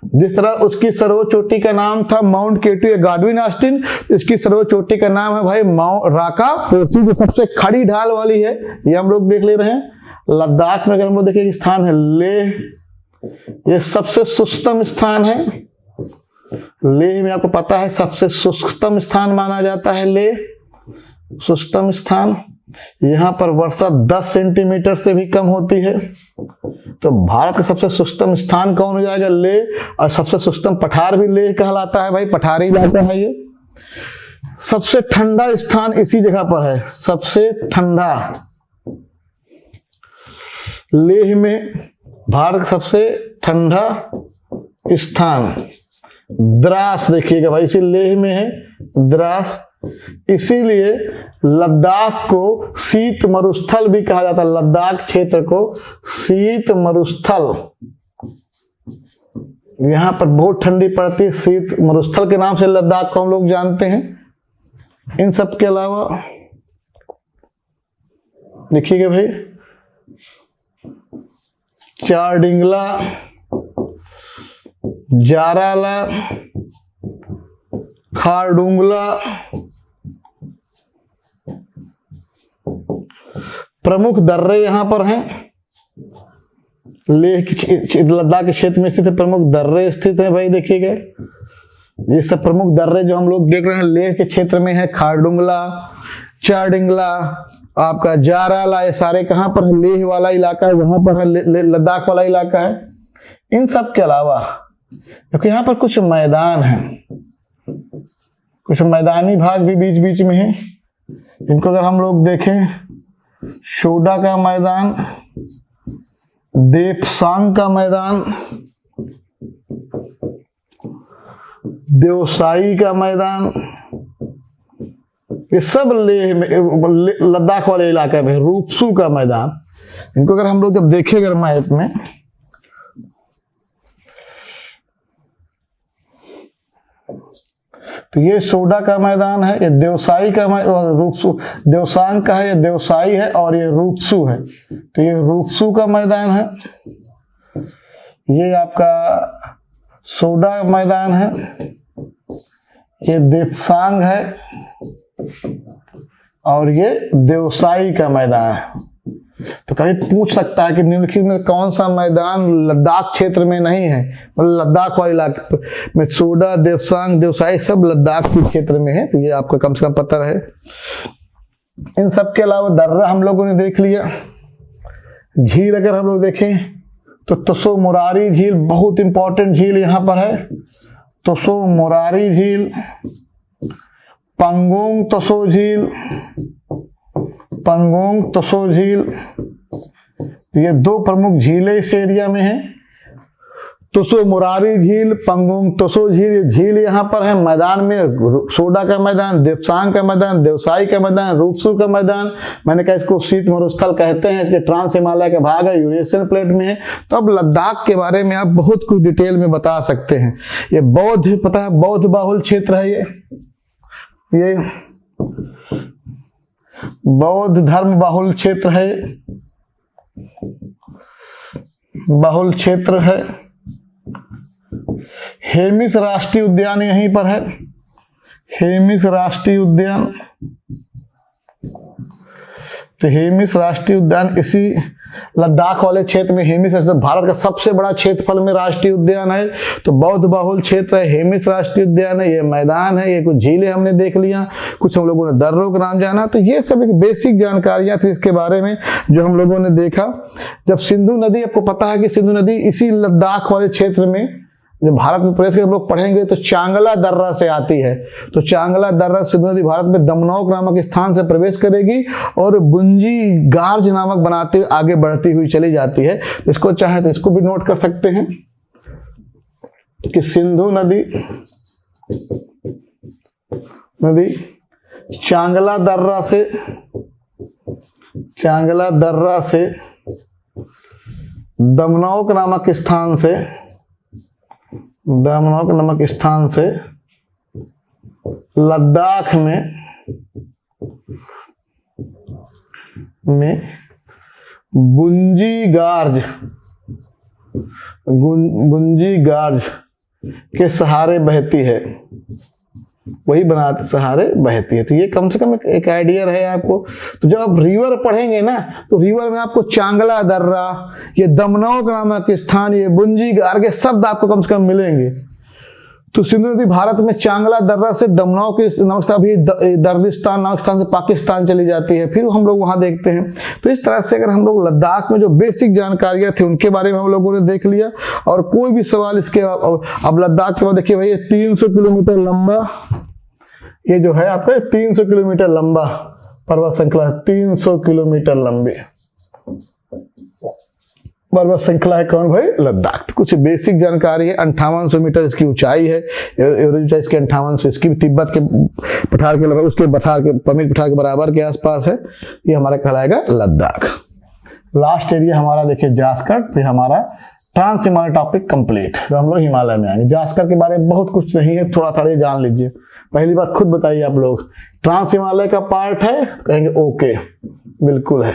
जिस तरह उसकी सर्वोच्च चोटी का नाम था माउंट केटू या गाडविन ऑस्टिन, इसकी सर्वोच्च चोटी का नाम है भाई राका पोर्सी, जो सबसे खड़ी ढाल वाली है। ये हम लोग देख ले रहे हैं। लद्दाख में अगर हम लोग देखें स्थान है लेह, ये सबसे सुस्तम स्थान है। लेह में आपको पता है सबसे सुस्तम स्थान माना जाता है लेह, सुस्तम स्थान। यहाँ पर वर्षा 10 सेंटीमीटर से भी कम होती है। तो भारत का सबसे सुस्तम स्थान कौन हो जाएगा? लेह। और सबसे सुस्तम पठार भी लेह कहलाता है भाई, पठारी इलाका है ये। सबसे ठंडा स्थान इसी जगह पर है, सबसे ठंडा लेह में। भारत का सबसे ठंडा स्थान द्रास, देखिएगा भाई, इसी लेह में है द्रास। इसीलिए लद्दाख को शीत मरुस्थल भी कहा जाता है। लद्दाख क्षेत्र को शीत मरुस्थल, यहां पर बहुत ठंडी पड़ती है, शीत मरुस्थल के नाम से लद्दाख को हम लोग जानते हैं। इन सब के अलावा देखिएगा भाई, चारडिंगला, जाराला, खारडुंगला प्रमुख दर्रे यहां पर हैं। लेह की लद्दाख के क्षेत्र में स्थित प्रमुख दर्रे स्थित है भाई, देखिएगा ये सब प्रमुख दर्रे जो हम लोग देख रहे हैं लेह के क्षेत्र में है। खारडुंगला, चारडिंगला, आपका जाराला, ये सारे कहां पर है? लेह वाला इलाका है, वहां पर है लद्दाख वाला इलाका है। इन सब के अलावा क्योंकि यहाँ पर कुछ मैदान है, कुछ मैदानी भाग भी बीच बीच में है। इनको अगर हम लोग देखें, शोडा का मैदान, देपसांग का मैदान, देवसाई का मैदान, ये सब लेह में लद्दाख वाले इलाके में। रूपसू का मैदान, इनको अगर हम लोग जब देखें अगर मैप में, तो ये सोडा का मैदान है, ये देवसाई का रूपसू, देवसांग का है, ये देवसाई है, और ये रूपसू है। तो ये रूपसू का मैदान है, ये आपका सोडा मैदान है, ये देवसांग है, और ये देवसाई का मैदान है। तो कभी पूछ सकता है कि निम्नलिखित में कौन सा मैदान लद्दाख क्षेत्र में नहीं है? मतलब लद्दाख वाले इलाके में सोडा, देवसांग, देवसाई सब लद्दाख के क्षेत्र में है। तो ये आपको कम से कम पता रहे। इन सब के अलावा दर्रा हम लोगों ने देख लिया। झील अगर हम लोग देखें तो तसो मुरारी झील बहुत इंपॉर्टेंट झील यहाँ पर है। तसो मुरारी झील, पंगोंग तसो झील, पंगोंग तसो झील, ये दो प्रमुख झीलें इस एरिया में हैं। तसो मुरारी झील, पंगोंग तसो झील, ये झील यहाँ पर है। मैदान में सोडा का मैदान, देवसांग का मैदान, देवसाई का मैदान, रूपसू का मैदान। मैंने कहा इसको शीत मरुस्थल कहते हैं। इसके ट्रांस हिमालय का भाग है, यूरेशियन प्लेट में है। तो अब लद्दाख के बारे में आप बहुत कुछ डिटेल में बता सकते हैं। ये बौद्ध, पता है बौद्ध बाहुल क्षेत्र है, ये बौद्ध धर्म बाहुल क्षेत्र है, बाहुल क्षेत्र है। हेमिस राष्ट्रीय उद्यान यहीं पर है, हेमिस राष्ट्रीय उद्यान। तो हेमिस राष्ट्रीय उद्यान इसी लद्दाख वाले क्षेत्र में, हेमिस भारत का सबसे बड़ा क्षेत्रफल में राष्ट्रीय उद्यान है। तो बौद्ध बाहुल क्षेत्र है, हेमिस राष्ट्रीय उद्यान है, ये मैदान है, ये कुछ झीलें हमने देख लिया, कुछ हम लोगों ने दर्रों का नाम जाना। तो ये सब एक बेसिक जानकारियां थी इसके बारे में जो हम लोगों ने देखा। जब सिंधु नदी, आपको पता है कि सिंधु नदी इसी लद्दाख वाले क्षेत्र में, जब भारत में प्रवेश हम लोग पढ़ेंगे तो चांगला दर्रा से आती है। तो चांगला दर्रा सिंधु नदी भारत में दमनौक नामक स्थान से प्रवेश करेगी और बुंजी गार्ज नामक बनाते हुए आगे बढ़ती हुई चली जाती है। इसको चाहे तो इसको भी नोट कर सकते हैं कि सिंधु नदी चांगला दर्रा से दमनौक नामक स्थान से लद्दाख में गुंजी गार्ज के सहारे बहती है, वही बनाते सहारे बहती है। तो ये कम से कम एक आइडिया रहे आपको। तो जब आप रिवर पढ़ेंगे ना, तो रिवर में आपको चांगला दर्रा, ये दमनौक नामक स्थान, ये बुंजी गार के शब्द आपको कम से कम मिलेंगे। तो सिंधु नदी भारत में चांगला दर्रा से दमनौक नामक स्थान, अभी दर्दिस्तान नामक स्थान से पाकिस्तान चली जाती है, फिर हम लोग वहां देखते हैं। तो इस तरह से अगर हम लोग लद्दाख में जो बेसिक जानकारियां थी उनके बारे में हम लोगों ने देख लिया। और कोई भी सवाल इसके अब लद्दाख के बाद देखिए भाई, 300 किलोमीटर लंबा, ये जो है आपका 300 किलोमीटर लंबा पर्वत श्रृंखला, 300 किलोमीटर लंबी पर्वत श्रृंखला है कौन भाई? लद्दाख। तो कुछ बेसिक जानकारी है। 5800 मीटर इसकी ऊंचाई है, एवरेज ऊंचाई इसकी 5800, इसकी तिब्बत के पठार के लगभग, उसके पठार के पमीर पठार के बराबर के आसपास है। ये हमारा कहलाएगा लद्दाख। लास्ट एरिया हमारा देखिए जास्कर, फिर हमारा ट्रांस हिमालय टॉपिक कंप्लीट। तो हम लोग हिमालय में आएंगे। जास्कर के बारे में बहुत कुछ नहीं है, थोड़ा थोड़ा जान लीजिए। पहली बात खुद बताइए आप लोग, ट्रांस हिमालय का पार्ट है? कहेंगे ओके, बिल्कुल है,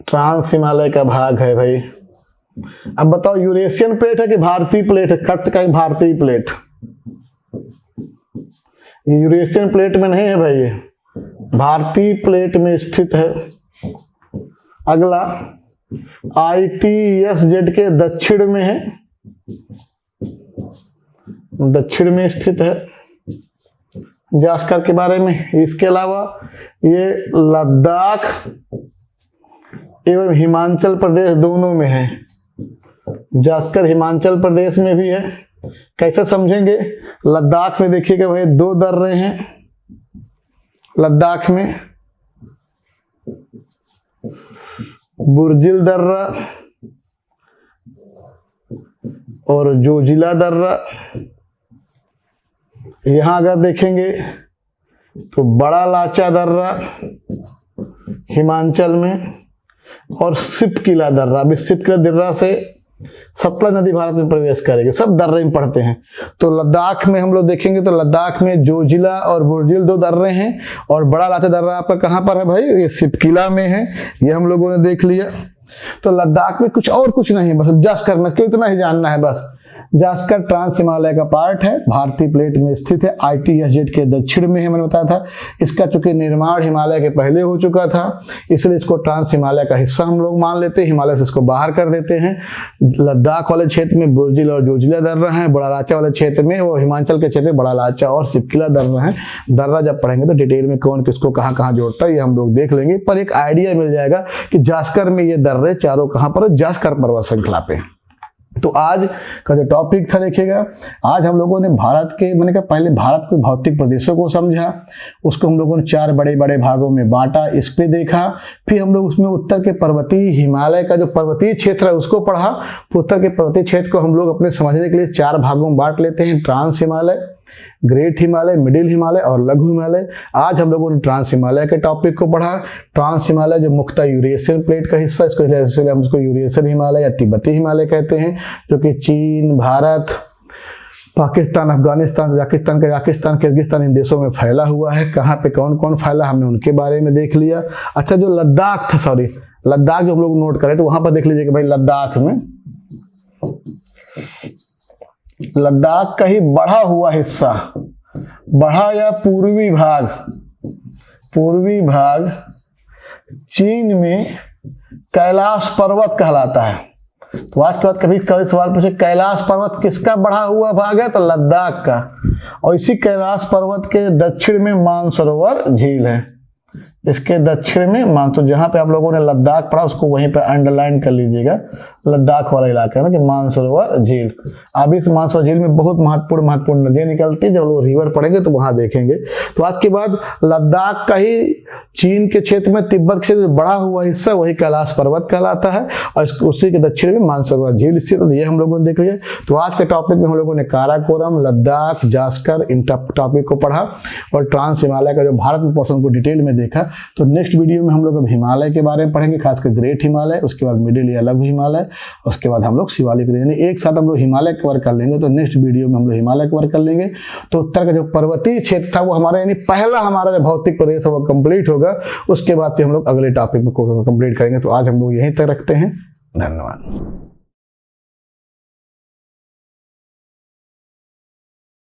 ट्रांस हिमालय का भाग है भाई। अब बताओ यूरेशियन प्लेट है कि भारतीय प्लेट है? कट का भारतीय प्लेट, ये यूरेशियन प्लेट में नहीं है भाई, ये भारतीय प्लेट में स्थित है। अगला ITSZ के दक्षिण में है, दक्षिण में स्थित है जास्कर के बारे में। इसके अलावा ये लद्दाख एवं हिमाचल प्रदेश दोनों में है। जास्कर हिमाचल प्रदेश में भी है। कैसे समझेंगे? लद्दाख में देखिएगा भाई 2 दर्रे हैं लद्दाख में, बुर्जिल दर्रा और जोजिला दर्रा। यहां अगर देखेंगे तो बड़ा लाचा दर्रा हिमाचल में और सिपकिला दर्रा। अभी सिपकिला दर्रा से सतलज नदी भारत में प्रवेश करेगी। सब दर्रे में पढ़ते हैं। तो लद्दाख में हम लोग देखेंगे तो लद्दाख में जोजिला और बुर्जिल 2 दर्रे हैं, और बड़ा लाचा दर्रा आपका कहां पर है भाई? ये सिपकिला में है। ये हम लोगों ने देख लिया। तो लद्दाख में कुछ और कुछ नहीं, बस जास्कर में क्यों इतना ही जानना है बस। जास्कर ट्रांस हिमालय का पार्ट है, भारतीय प्लेट में स्थित है, ITSZ के दक्षिण में है, मैंने बताया था। इसका चूंकि निर्माण हिमालय के पहले हो चुका था, इसलिए इसको ट्रांस हिमालय का हिस्सा हम लोग मान लेते हैं, हिमालय से इसको बाहर कर देते हैं। लद्दाख वाले क्षेत्र में बुर्जिल और जोजिला दर्रा है, बड़ा लाचा वाले क्षेत्र में, वो हिमाचल के क्षेत्र में बड़ा लाचा और सिपकिला दर्रा है। दर्रा जब पढ़ेंगे तो डिटेल में कौन किसको कहाँ कहाँ जोड़ता है ये हम लोग देख लेंगे, पर एक आइडिया मिल जाएगा कि जास्कर में ये दर्रे चारों कहाँ पर, जास्कर पर्वत श्रृंखला पे। तो आज का जो टॉपिक था देखिएगा, आज हम लोगों ने भारत के, मैंने कहा पहले भारत के भौतिक प्रदेशों को समझा, उसको हम लोगों ने 4 बड़े बड़े भागों में बांटा, इस पे देखा। फिर हम लोग उसमें उत्तर के पर्वतीय हिमालय का जो पर्वतीय क्षेत्र है उसको पढ़ा। उत्तर के पर्वतीय क्षेत्र को हम लोग अपने समझने के लिए 4 भागों में बांट लेते हैं, Trans Himalaya, Great Himalaya, Middle Himalaya और लघु हिमालय। आज हम लोगों ने ट्रांस हिमालय के टॉपिक को पढ़ा। ट्रांस हिमालय जो मुख्यतः यूरेशियन प्लेट का हिस्सा, इसको हम उसको यूरेशियन हिमालय या तिब्बती हिमालय कहते हैं, जो कि चीन, भारत, पाकिस्तान, अफगानिस्तान, कजाकिस्तान, किर्गिस्तान इन देशों में फैला हुआ है। कहाँ पे कौन कौन फैला हमने उनके बारे में देख लिया। अच्छा जो लद्दाख था, सॉरी लद्दाख जो हम लोग नोट करें तो वहां पर देख लीजिए कि भाई लद्दाख में, लद्दाख का ही बढ़ा हुआ हिस्सा, बढ़ा या पूर्वी भाग चीन में कैलाश पर्वत कहलाता है। तो आज के बाद कभी सवाल पूछे कैलाश पर्वत किसका बढ़ा हुआ भाग है, तो लद्दाख का। और इसी कैलाश पर्वत के दक्षिण में मानसरोवर झील है। इसके दक्षिण में मानसरोवर, जहां पे आप लोगों ने लद्दाख पढ़ा उसको वहीं पे अंडरलाइन कर लीजिएगा, लद्दाख वाला इलाका में कि मानसरोवर झील। अब इस मानसरोवर झील में बहुत महत्वपूर्ण नदियां निकलती है, जब लोग रिवर पढ़ेंगे तो वहां देखेंगे। तो आज के बाद लद्दाख का ही चीन के क्षेत्र में, तिब्बत क्षेत्र में बढ़ा हुआ हिस्सा वही कैलाश पर्वत कहलाता है, और उसी के दक्षिण में मानसरोवर झील स्थित है। ये हम लोगों ने देख लिया। तो आज के टॉपिक में हम लोगों ने काराकोरम, लद्दाख, जास्कर इन टॉपिक को पढ़ा, और ट्रांस हिमालय का जो भारत में पोर्शन को डिटेल में देखा। तो नेक्स्ट वीडियो में हम लोग अब हिमालय के बारे में पढ़ेंगे, खासकर ग्रेट हिमालय, उसके बाद मिडिल या लघु हिमालय, उसके बाद हम लोग शिवालिक, यानी एक साथ हम लोग हिमालय कवर कर लेंगे। तो नेक्स्ट वीडियो में हम लोग हिमालय कवर कर लेंगे। तो उत्तर का जो पर्वतीय क्षेत्र था वो हमारा, यानी पहला हमारा जो भौतिक प्रदेश है वो कंप्लीट होगा। उसके बाद फिर हम लोग अगले टॉपिक को कंप्लीट करेंगे। तो आज हम लोग यहीं तक रखते हैं। धन्यवाद।